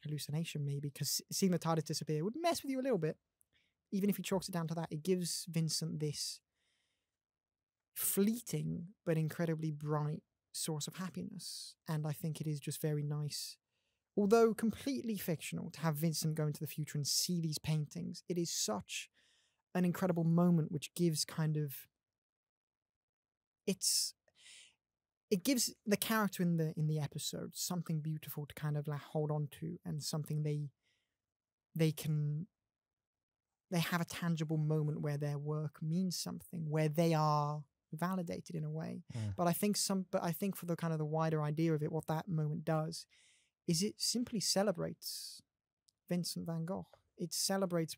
hallucination, maybe, because seeing the TARDIS disappear would mess with you a little bit. Even if he chalks it down to that, it gives Vincent this fleeting but incredibly bright source of happiness. And I think it is just very nice, although completely fictional, to have Vincent go into the future and see these paintings. It is such an incredible moment, which gives kind of it gives the character in the episode something beautiful to kind of like hold on to, and something they have a tangible moment where their work means something, where they are validated in a way. But I think for the kind of the wider idea of it, what that moment does is it simply celebrates Vincent van Gogh. It celebrates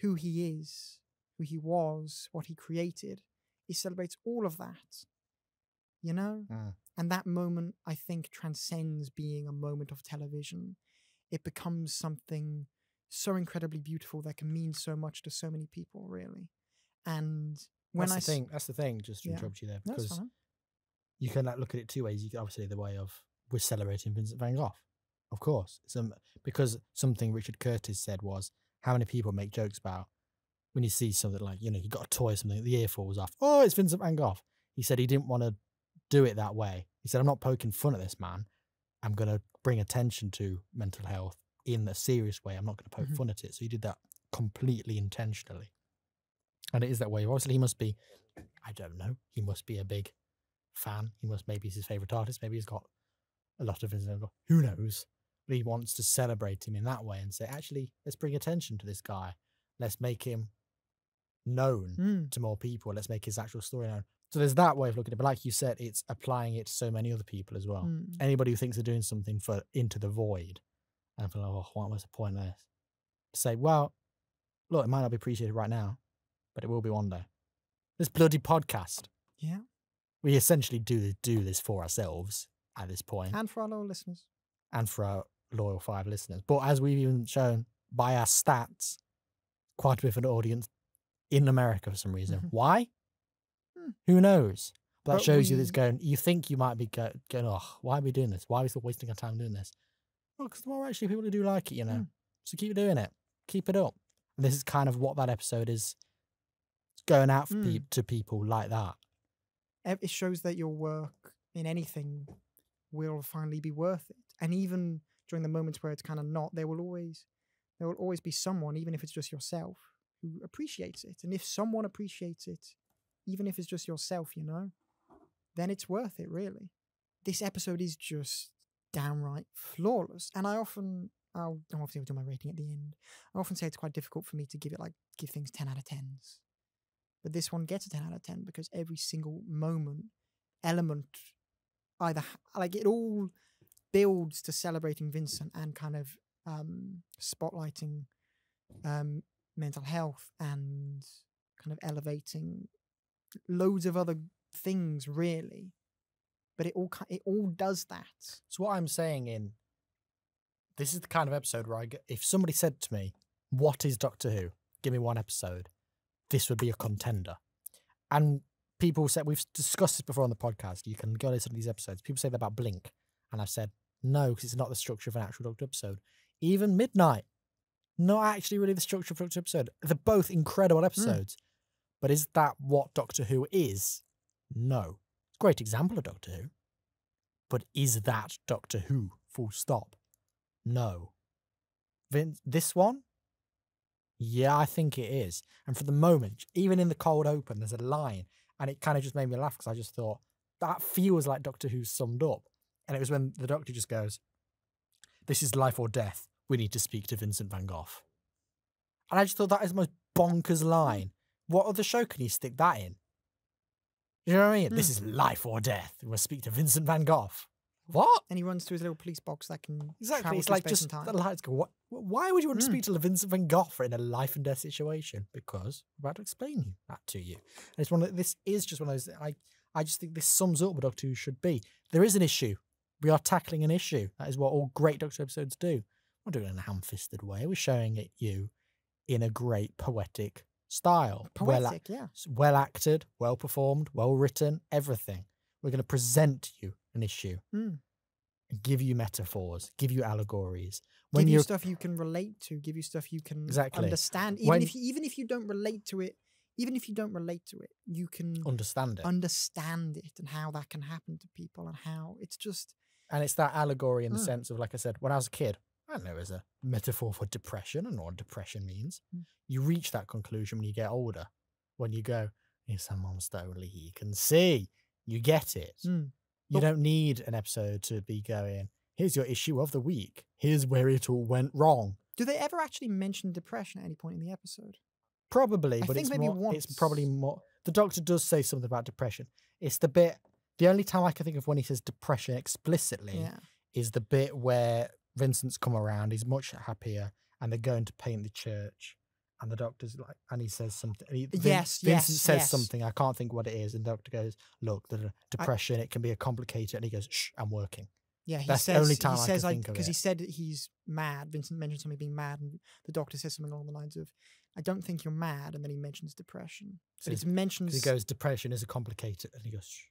who he is, who he was, what he created. It celebrates all of that, you know? And that moment, I think, transcends being a moment of television. It becomes something so incredibly beautiful that can mean so much to so many people, really. And when that's the thing, just to interrupt you there, because you can look at it two ways. You can obviously the way of we're celebrating Vincent van Gogh, of course. Because something Richard Curtis said was, how many people make jokes about when you see something like, you know, you got a toy or something, the ear falls off. Oh, it's Vincent van Gogh. He said he didn't want to do it that way. He said, I'm not poking fun at this man. I'm going to bring attention to mental health in a serious way. I'm not going to poke fun at it. So he did that completely intentionally. And it is that way. Obviously, he must be, I don't know, he must be a big fan. Maybe he's his favourite artist. Maybe he's got a lot of Vincent van Gogh. Who knows? But he wants to celebrate him in that way and say, actually, let's bring attention to this guy. Let's make him known to more people. Let's make his actual story known. So there's that way of looking at it. But like you said, it's applying it to so many other people as well. Anybody who thinks they're doing something for Into the Void and feel, oh, what was the point of this? Say, well, look, it might not be appreciated right now, but it will be one day. This bloody podcast. Yeah. We essentially do this for ourselves at this point. And for our loyal listeners. And for our loyal 5 listeners. But as we've even shown by our stats, quite a bit of an audience in America for some reason. Why? Who knows? But that shows you that you think you might be going, oh, why are we doing this? Why are we still wasting our time doing this? Well, because there are actually people who do like it, you know. So keep doing it. Keep it up. And this is kind of what that episode is. It's going out for to people like that. It shows that your work in anything will finally be worth it. And even during the moments where it's kind of not, there will always be someone, even if it's just yourself, who appreciates it. And if someone appreciates it, even if it's just yourself, you know, then it's worth it, really. This episode is just downright flawless. And I'll obviously do my rating at the end. I often say it's quite difficult for me to give things 10 out of 10s. But this one gets a 10 out of 10 because every single element, either, like, it all builds to celebrating Vincent and kind of spotlighting mental health and kind of elevating loads of other things, really. But it all does that. So what I'm saying this is the kind of episode where if somebody said to me, what is Doctor Who? Give me one episode. This would be a contender. And people said, we've discussed this before on the podcast. You can go listen to these episodes. People say that about Blink. And I've said, no, because it's not the structure of an actual Doctor episode. Even Midnight, not actually really the structure of a Doctor episode. They're both incredible episodes. But is that what Doctor Who is? No. It's a great example of Doctor Who. But is that Doctor Who? Full stop. No. This one? Yeah, I think it is. And for the moment, even in the cold open, there's a line, and it kind of just made me laugh because I just thought, that feels like Doctor Who summed up. And it was when the Doctor just goes, this is life or death. We need to speak to Vincent van Gogh. And I just thought that is the most bonkers line. What other show can you stick that in? You know what I mean? This is life or death. We must speak to Vincent van Gogh. What? And he runs to his little police box that can exactly. It's like just the lights go. What? Why would you want to speak to Vincent van Gogh in a life and death situation? Because I'm about to explain that to you. And it's one. This is just one of those. I just think this sums up what Doctor Who should be. There is an issue. We are tackling an issue. That is what all great Doctor Who episodes do. We're not doing it in a ham-fisted way. We're showing it you in a great poetic style. Poetic, well acted, well performed, well written, everything. We're going to present you an issue, give you metaphors, give you allegories. Give you stuff you can relate to, give you stuff you can understand. Even if you don't relate to it, you can understand it and how that can happen to people and how it's just. And it's that allegory in the sense of, like I said, when I was a kid, I don't know, as a metaphor for depression and what depression means. You reach that conclusion when you get older. When you go, it's a monster only he can see. You get it. You don't need an episode to be going, here's your issue of the week. Here's where it all went wrong. Do they ever actually mention depression at any point in the episode? Probably, but it's probably more. The Doctor does say something about depression. It's the bit, the only time I can think of when he says depression explicitly is the bit where Vincent's come around, he's much happier, and they're going to paint the church. And the Doctor's like, and he says something. Vincent says something. I can't think what it is. And the Doctor goes, "Look, the depression. It can be a complicated." And he goes, "Shh, I'm working." Yeah, that's the only time I can think of it. Because he said he's mad. Vincent mentioned something being mad, and the Doctor says something along the lines of, "I don't think you're mad," and then he mentions depression. So but it mentions he goes, "Depression is a complicated," and he goes, "Shh."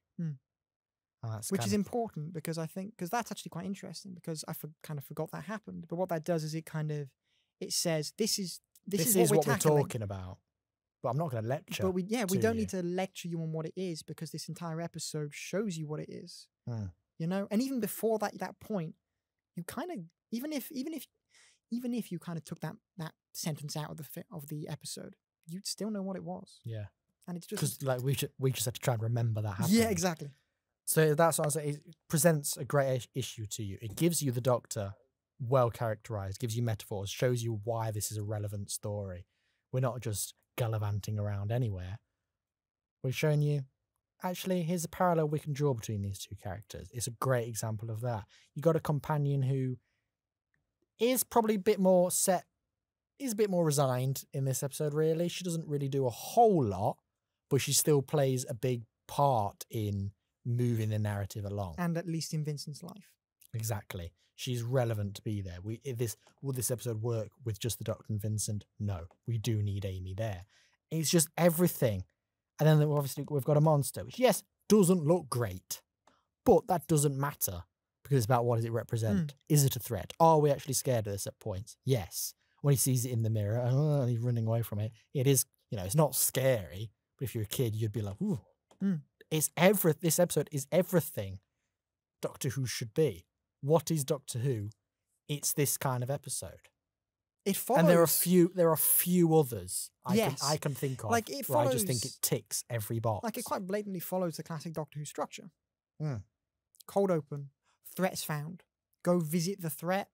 Which is important because I think that's actually quite interesting because I kind of forgot that happened. But what that does is it says this is what we're talking about. But I'm not going to lecture. But we don't need to lecture you on what it is because this entire episode shows you what it is. You know, and even before that point, you kind of even if you kind of took that sentence out of the episode, you'd still know what it was. Yeah, and it's just because like we just had to try and remember that happened. Yeah, exactly. So that's what I was saying. It presents a great issue to you. It gives you the Doctor well characterized, gives you metaphors, shows you why this is a relevant story. We're not just gallivanting around anywhere. We're showing you, actually, here's a parallel we can draw between these two characters. It's a great example of that. You got a companion who is probably a bit more is a bit more resigned in this episode, really. She doesn't really do a whole lot, but she still plays a big part in moving the narrative along. And at least in Vincent's life. Exactly. She's relevant to be there. Will this episode work with just the Doctor and Vincent? No. We do need Amy there. It's just everything. And then obviously we've got a monster, which, yes, doesn't look great. But that doesn't matter because it's about what does it represent. Is it a threat? Are we actually scared of this at points? Yes. When he sees it in the mirror and he's running away from it, it is, it's not scary. But if you're a kid, you'd be like, ooh. This episode is everything Doctor Who should be. What is Doctor Who? It's this kind of episode. It follows, and there are a few others I can think of. Like it follows, where I just think it ticks every box. Like it quite blatantly follows the classic Doctor Who structure. Cold open, threats found, go visit the threat,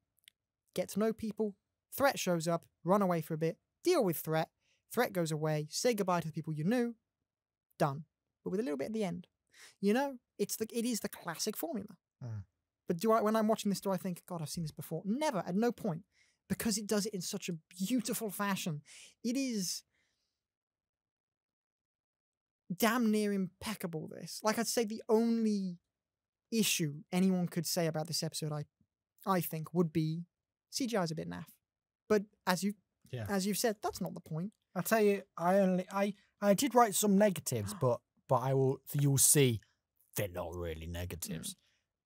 get to know people. Threat shows up, run away for a bit, deal with threat. Threat goes away, say goodbye to the people you knew. Done. But with a little bit at the end. It is the classic formula. But when I'm watching this, do I think, God, I've seen this before? Never, at no point. Because it does it in such a beautiful fashion. It is damn near impeccable, this. Like, I'd say the only issue anyone could say about this episode, I think, would be CGI is a bit naff. But as you Yeah. as you've said, that's not the point. I tell you, I did write some negatives, but you'll see they're not really negatives.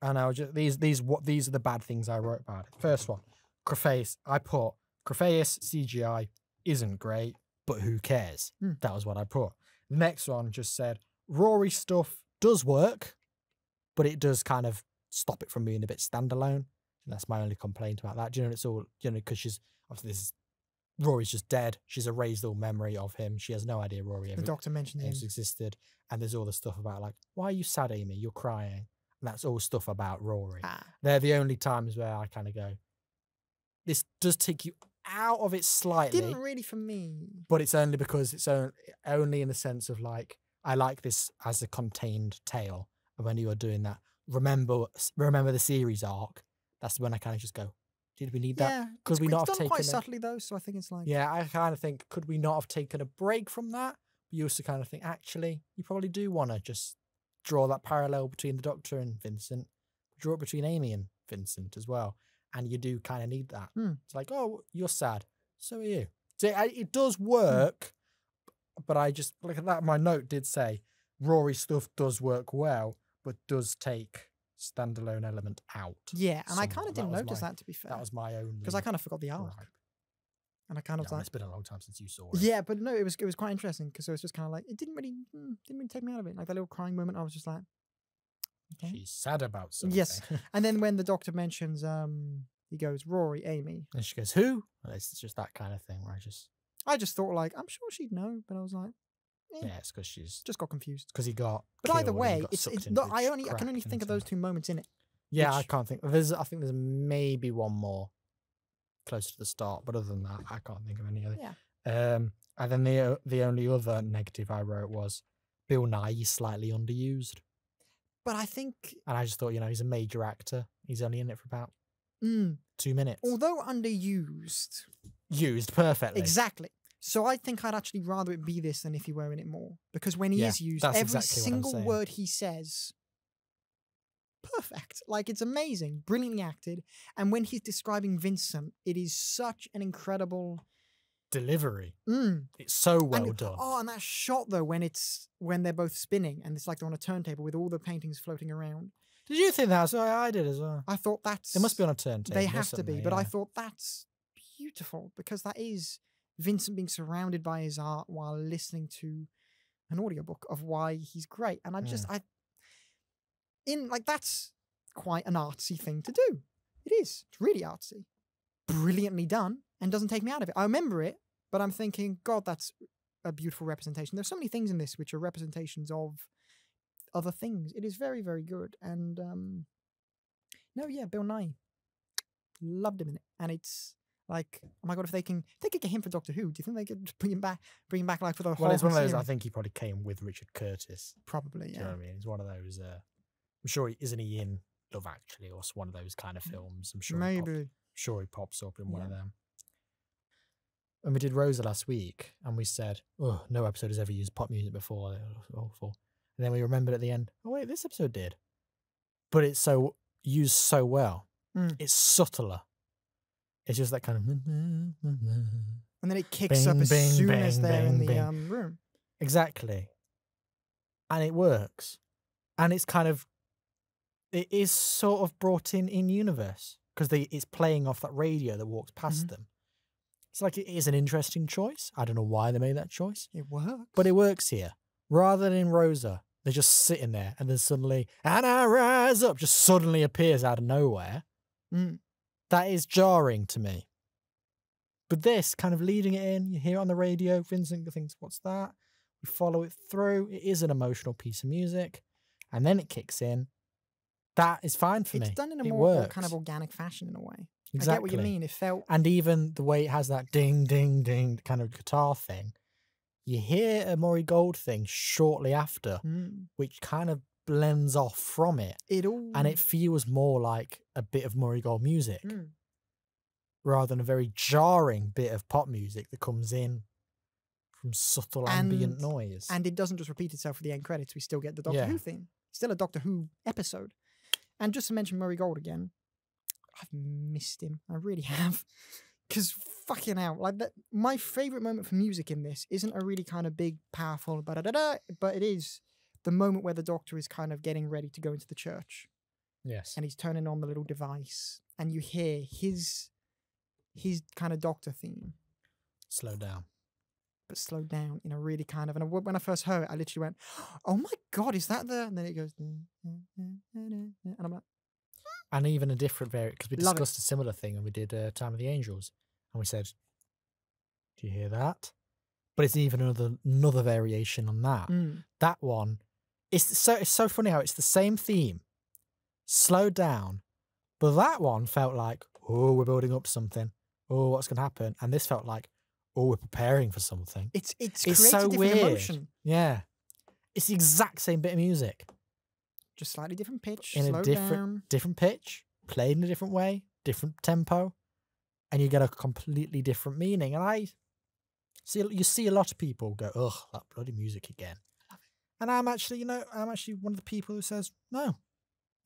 And I was just these are the bad things I wrote about it. First one, Crephaeus. I put Crephaeus CGI isn't great, but who cares? That was what I put. The next one just said Rory stuff does work, but it does kind of stop it from being a bit standalone. And that's my only complaint about that. Do you know, it's all, you know, because she's obviously Rory's just dead. She's erased all memory of him. She has no idea Rory ever The Doctor mentioned him. existed. And there's all the stuff about like, why are you sad, Amy? You're crying. And that's all stuff about Rory. They're the only times where I kind of go, this does take you out of it slightly. Didn't really for me. But it's only because it's only in the sense of like, I like this as a contained tale. And when you're doing that, remember the series arc. That's when I kind of just go, did we need that? Yeah, Could we not have done taken quite it? subtly though, so I think it's like Yeah, I kind of think, could we not have taken a break from that? But you also kind of think, actually, you probably do want to just draw that parallel between the Doctor and Vincent, draw it between Amy and Vincent as well. And you do kind of need that. It's like, oh, you're sad. So are you. So it does work, but I just, look at that. My note did say, Rory stuff does work well, but does take standalone element out. Yeah, and I kind of didn't notice that, to be fair. That was my own. Because I kind of forgot the arc. Right. And I kind of like, it's been a long time since you saw it. yeah, but no, it was quite interesting because it was just kind of like, it didn't really take me out of it. Like that little crying moment, I was just like, okay. She's sad about something. Yes. And then when the Doctor mentions, he goes, Rory, Amy. And she goes, who? And it's just that kind of thing where I just thought like, I'm sure she'd know, but I was like, yeah, it's because she's just got confused. Because he got. But either killed and way, got it's sucked no, into I the can only think of those 2 moments in it. Yeah, which- I can't think. I think there's maybe one more close to the start, but other than that, I can't think of any other. Yeah. And then the only other negative I wrote was Bill Nye is slightly underused. But I think, And I just thought, he's a major actor. He's only in it for about 2 minutes. although underused, Used perfectly. exactly. So I think I'd actually rather it be this than if he were in it more. Because when he Yeah, is used, that's every exactly what I'm single saying. word he says, perfect. Like it's amazing, brilliantly acted. And when he's describing Vincent, it is such an incredible Delivery. It's so well done. Oh, and that shot though, when they're both spinning and it's like they're on a turntable with all the paintings floating around. Did you think that? So I did as well. I thought that's... It must be on a turntable. They have to be, mustn't they? but I Yeah. thought that's beautiful because that is Vincent being surrounded by his art while listening to an audiobook of why he's great. And that's quite an artsy thing to do. It is. It's really artsy. Brilliantly done and doesn't take me out of it. I remember it, but I'm thinking, God, that's a beautiful representation. There's so many things in this which are representations of other things. It is very, very good. And Bill Nye. Loved him in it. And it's like, oh my God, if they could get him for Doctor Who, do you think they could bring him back like for the whole Well, it's one of those, I series? think he probably came with Richard Curtis. Probably, Do yeah. you know what I mean? It's one of those, I'm sure, isn't he in Love Actually or one of those kind of films? I'm sure Maybe. he pops up in one of them. And we did Rosa last week, and we said, oh, no episode has ever used pop music before. It was awful. And then we remembered at the end, oh, wait, this episode did. But it's so used so well. It's subtler. It's just that kind of... And then it kicks up as soon as they're in the room. Exactly. And it works. And it's kind of... It is sort of brought in universe because it's playing off that radio that walks past them. It's like it is an interesting choice. I don't know why they made that choice. It works. But it works here. Rather than in Rosa, they're just sitting there and then suddenly, and I rise up, just suddenly appears out of nowhere. That is jarring to me. But this, kind of leading it in, you hear it on the radio, Vincent thinks, what's that? We follow it through. It is an emotional piece of music. And then it kicks in. That is fine for me. It's done in a It more works. kind of organic fashion in a way. Exactly. I get what you mean. It felt... And even the way it has that ding, ding, ding kind of guitar thing, you hear a Maury Gold thing shortly after, which kind of blends off from it. And it feels more like a bit of Maury Gold music rather than a very jarring bit of pop music that comes in from subtle ambient noise. And it doesn't just repeat itself for the end credits. We still get the Doctor Who theme. Still a Doctor Who episode. And just to mention Murray Gold again, I've missed him. I really have. Because fucking hell, like that. My favorite moment for music in this isn't a really kind of big, powerful, but it is the moment where the Doctor is kind of getting ready to go into the church. Yes. And he's turning on the little device, and you hear his kind of Doctor theme. Slow down. But slowed down in a really kind of... And when I first heard it, I literally went, oh my God, is that the... And then it goes... And I'm like... And even a different variant, because we discussed a similar thing when we did Time of the Angels. And we said, do you hear that? But it's even another variation on that. That one, it's so funny how it's the same theme, slowed down, but that one felt like, oh, we're building up something. Oh, what's going to happen? And this felt like, oh, we're preparing for something. It's so weird. Emotion. Yeah. It's the exact same bit of music. Just slightly different pitch, in a different pitch, played in a different way, different tempo, and you get a completely different meaning. And you see a lot of people go, ugh, that bloody music again. And I'm actually one of the people who says, no,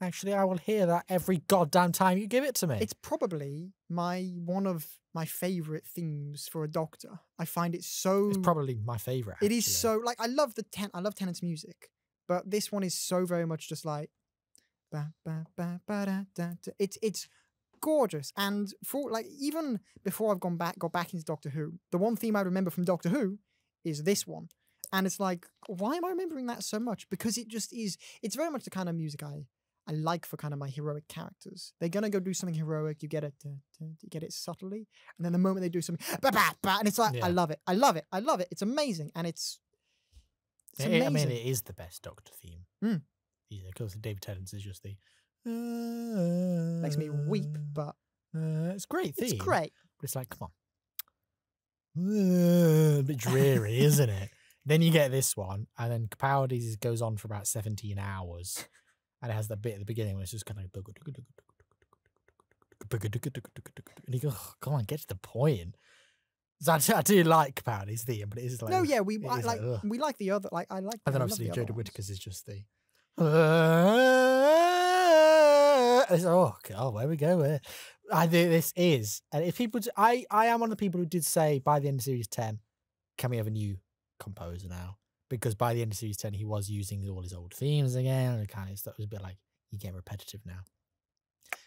actually, I will hear that every goddamn time you give it to me. It's probably one of my favourite themes for a Doctor. I find it so... It's probably my favourite, actually. It is so... Like, I love Tennant's music, but this one is so very much just like... It's gorgeous. And for like, even before I've got back into Doctor Who, the one theme I remember from Doctor Who is this one. And it's like, why am I remembering that so much? Because it just is... It's very much the kind of music I like for kind of my heroic characters. They're gonna go do something heroic. You get it subtly, and then the moment they do something, and it's like, I love it. It's amazing, and it's amazing. I mean, it is the best Doctor theme. Yeah, because David Tennant's is just the makes me weep, but it's a great theme. It's great, but it's like, come on, a bit dreary, isn't it? Then you get this one, and then Capaldi's goes on for about 17 hours. And it has that bit at the beginning where it's just kind of like... And you go, oh, come on, get to the point. So I do like Capaldi's theme, but it is like... No, yeah, we like the other... Like, I like... And then obviously Jodie Whittaker's is just the... oh, God, where we go? I think this is... And if people... I am one of the people who did say, by the end of Series 10, can we have a new composer now? Because by the end of Series 10, he was using all his old themes again, and it kind of stuff was a bit like, you get repetitive now.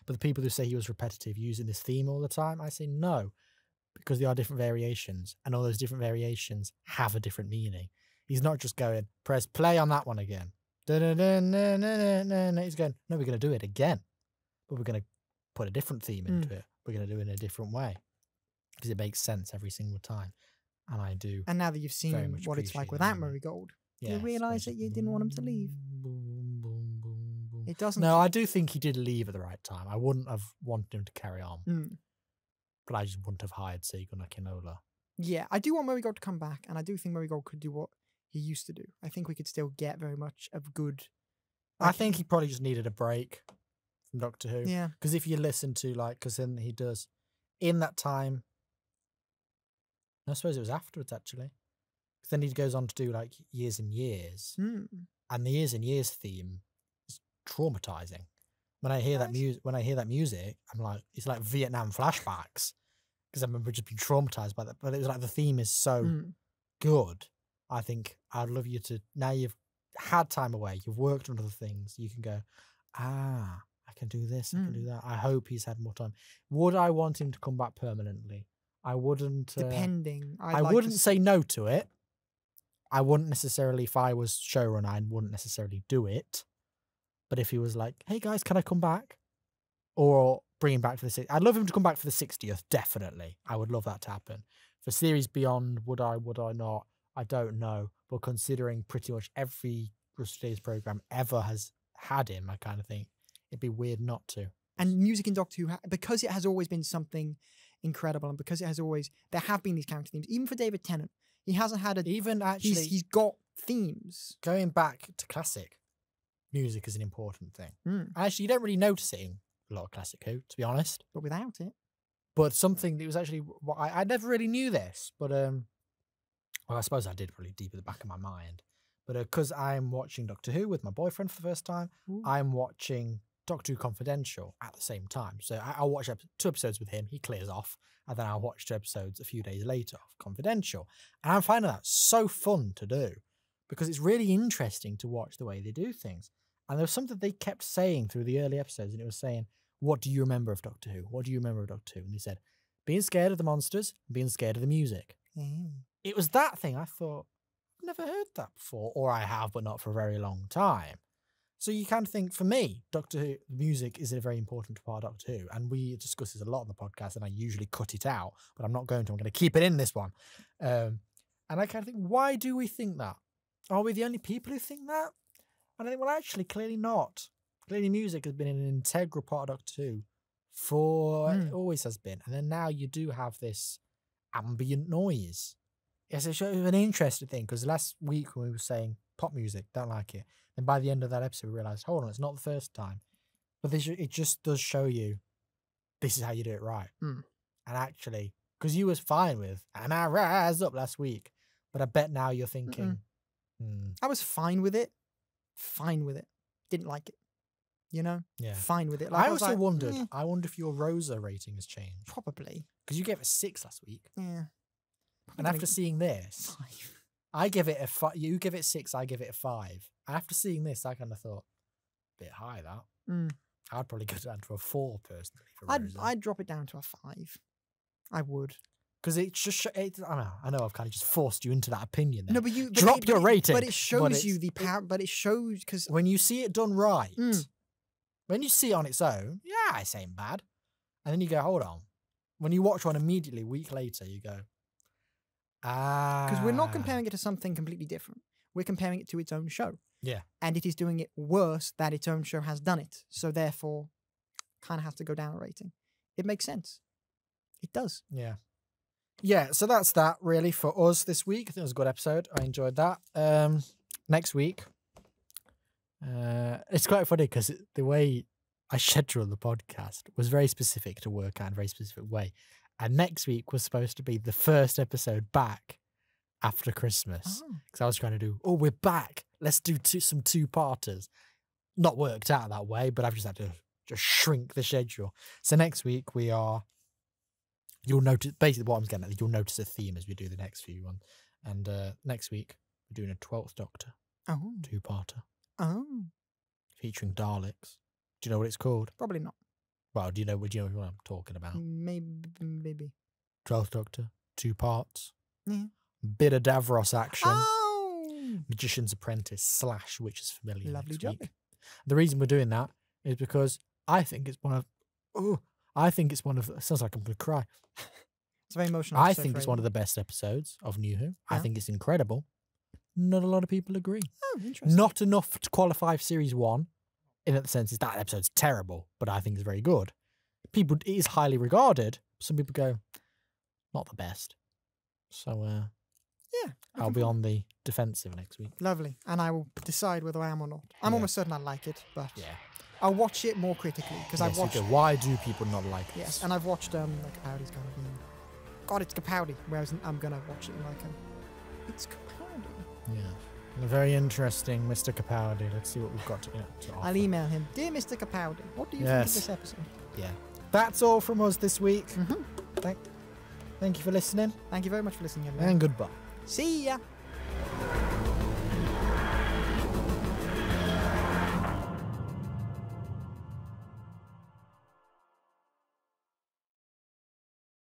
But the people who say he was repetitive using this theme all the time, I say no, because there are different variations, and all those different variations have a different meaning. He's not just going, press play on that one again. He's going, no, we're going to do it again, but we're going to put a different theme into it. We're going to do it in a different way, because it makes sense every single time. And I do. And now that you've seen what it's like without Murray Gold, you realise that you didn't want him to leave. It doesn't. No, I do think he did leave at the right time. I wouldn't have wanted him to carry on. But I just wouldn't have hired Segun Akinola. Yeah, I do want Murray Gold to come back, and I do think Murray Gold could do what he used to do. I think we could still get very much of good... I think he probably just needed a break from Doctor Who. Yeah. Because if you listen to, like, because then he does, in that time... I suppose it was afterwards, actually. Because then he goes on to do, like, Years and Years. And the Years and Years theme is traumatizing. When I hear that music, I'm like, it's like Vietnam flashbacks. Because I remember just being traumatized by that. But it was like the theme is so good. I think I'd love you to, now you've had time away, you've worked on other things, you can go, I can do this, I can do that. I hope he's had more time. Would I want him to come back permanently? I wouldn't. Depending. I wouldn't say no to it. I wouldn't necessarily, if I was showrunner, I wouldn't necessarily do it. But if he was like, hey guys, can I come back? Or bring him back for the 60th. I'd love him to come back for the 60th, definitely. I would love that to happen. For series beyond, would I not? I don't know. But considering pretty much every Rusty Days program ever has had him, I kind of think it'd be weird not to. And music in Doctor Who, because it has always been something incredible, and because it has always, there have been these character themes. Even for David Tennant, he hasn't had a, even actually he's got themes. Going back to classic, music is an important thing. Actually, you don't really notice it in a lot of classic Who, to be honest. But without it. But something that was actually, I never really knew this, but well, I suppose I did really deep at the back of my mind. But because I'm watching Doctor Who with my boyfriend for the first time, I'm watching Doctor Who Confidential at the same time. So I'll watch 2 episodes with him, he clears off, and then I'll watch 2 episodes a few days later of Confidential. And I'm finding that so fun to do because it's really interesting to watch the way they do things. And there was something they kept saying through the early episodes, and it was saying, what do you remember of Doctor Who? What do you remember of Doctor Who? And they said, being scared of the monsters, and being scared of the music. It was that thing. I thought, I've never heard that before, or I have, but not for a very long time. So you kind of think, for me, Doctor Who, music is a very important part of Doctor Who, and we discuss this a lot on the podcast, and I usually cut it out, but I'm not going to. I'm going to keep it in this one. And I kind of think, why do we think that? Are we the only people who think that? And I think, well, actually, clearly not. Clearly, music has been an integral part of Doctor Who it always has been. And then now you do have this ambient noise. Yes, it's an interesting thing, because last week when we were saying pop music, don't like it. And by the end of that episode, we realised, hold on, it's not the first time. But it just does show you this is how you do it right. And actually, because you was fine with, and I rise up last week, but I bet now you're thinking, I was fine with it. Fine with it. Didn't like it. You know? Yeah. Fine with it. Like, I also wondered, I wonder if your Rosa rating has changed. Probably. Because you gave it 6 last week. Yeah. And after seeing this, 5. I give it a 5. You give it 6, I give it a 5. After seeing this, I kind of thought, a bit high that. I'd probably go down to a 4 personally for Rosa. I'd drop it down to a 5. I would. Because it just, I know I've kind of just forced you into that opinion there. No, but you drop your rating. But it shows you the power. But it shows because when you see it done right, when you see it on its own, yeah, it ain't bad. And then you go, hold on. When you watch one immediately, a week later, you go, because we're not comparing it to something completely different. We're comparing it to its own show. Yeah. And it is doing it worse that its own show has done it. So therefore, kind of has to go down a rating. It makes sense. It does. Yeah. Yeah, so that's that really for us this week. I think it was a good episode. I enjoyed that. Next week, it's quite funny because the way I scheduled the podcast was very specific to work out in a very specific way. And next week was supposed to be the first episode back after Christmas. Because I was trying to do, we're back. Let's do some 2-parters. Not worked out that way, but I've just had to just shrink the schedule. So next week we are... You'll notice, basically what I'm getting at, you'll notice a theme as we do the next few ones. And next week, we're doing a 12th Doctor. 2-parter. Featuring Daleks. Do you know what it's called? Probably not. Well, do you know what I'm talking about? Maybe. 12th Doctor, 2 parts. Yeah. Bit of Davros action. Magician's Apprentice / Witch's Familiar. Lovely job. The reason we're doing that is because I think it's one of... It sounds like I'm going to cry. It's very emotional. I think it's one of the best episodes of New Who. Yeah. I think it's incredible. Not a lot of people agree. Oh, interesting. Not enough to qualify for Series 1, in the sense is that episode's terrible, but I think it's very good. It is highly regarded. Some people go, not the best. So, yeah, I'll be on the defensive next week. Lovely. And I will decide whether I am or not. I'm almost certain I like it, but... Yeah. I'll watch it more critically because I've watched. Okay. Why do people not like it? Yes, and I've watched like Capaldi's kind of being. God, it's Capaldi. Whereas I'm gonna watch it like it's Capaldi. Yeah, very interesting, Mr. Capaldi. Let's see what we've got to offer. I'll email him, dear Mr. Capaldi. What do you think of this episode? Yeah, that's all from us this week. Thank you for listening. Thank you very much for listening, and goodbye. See ya.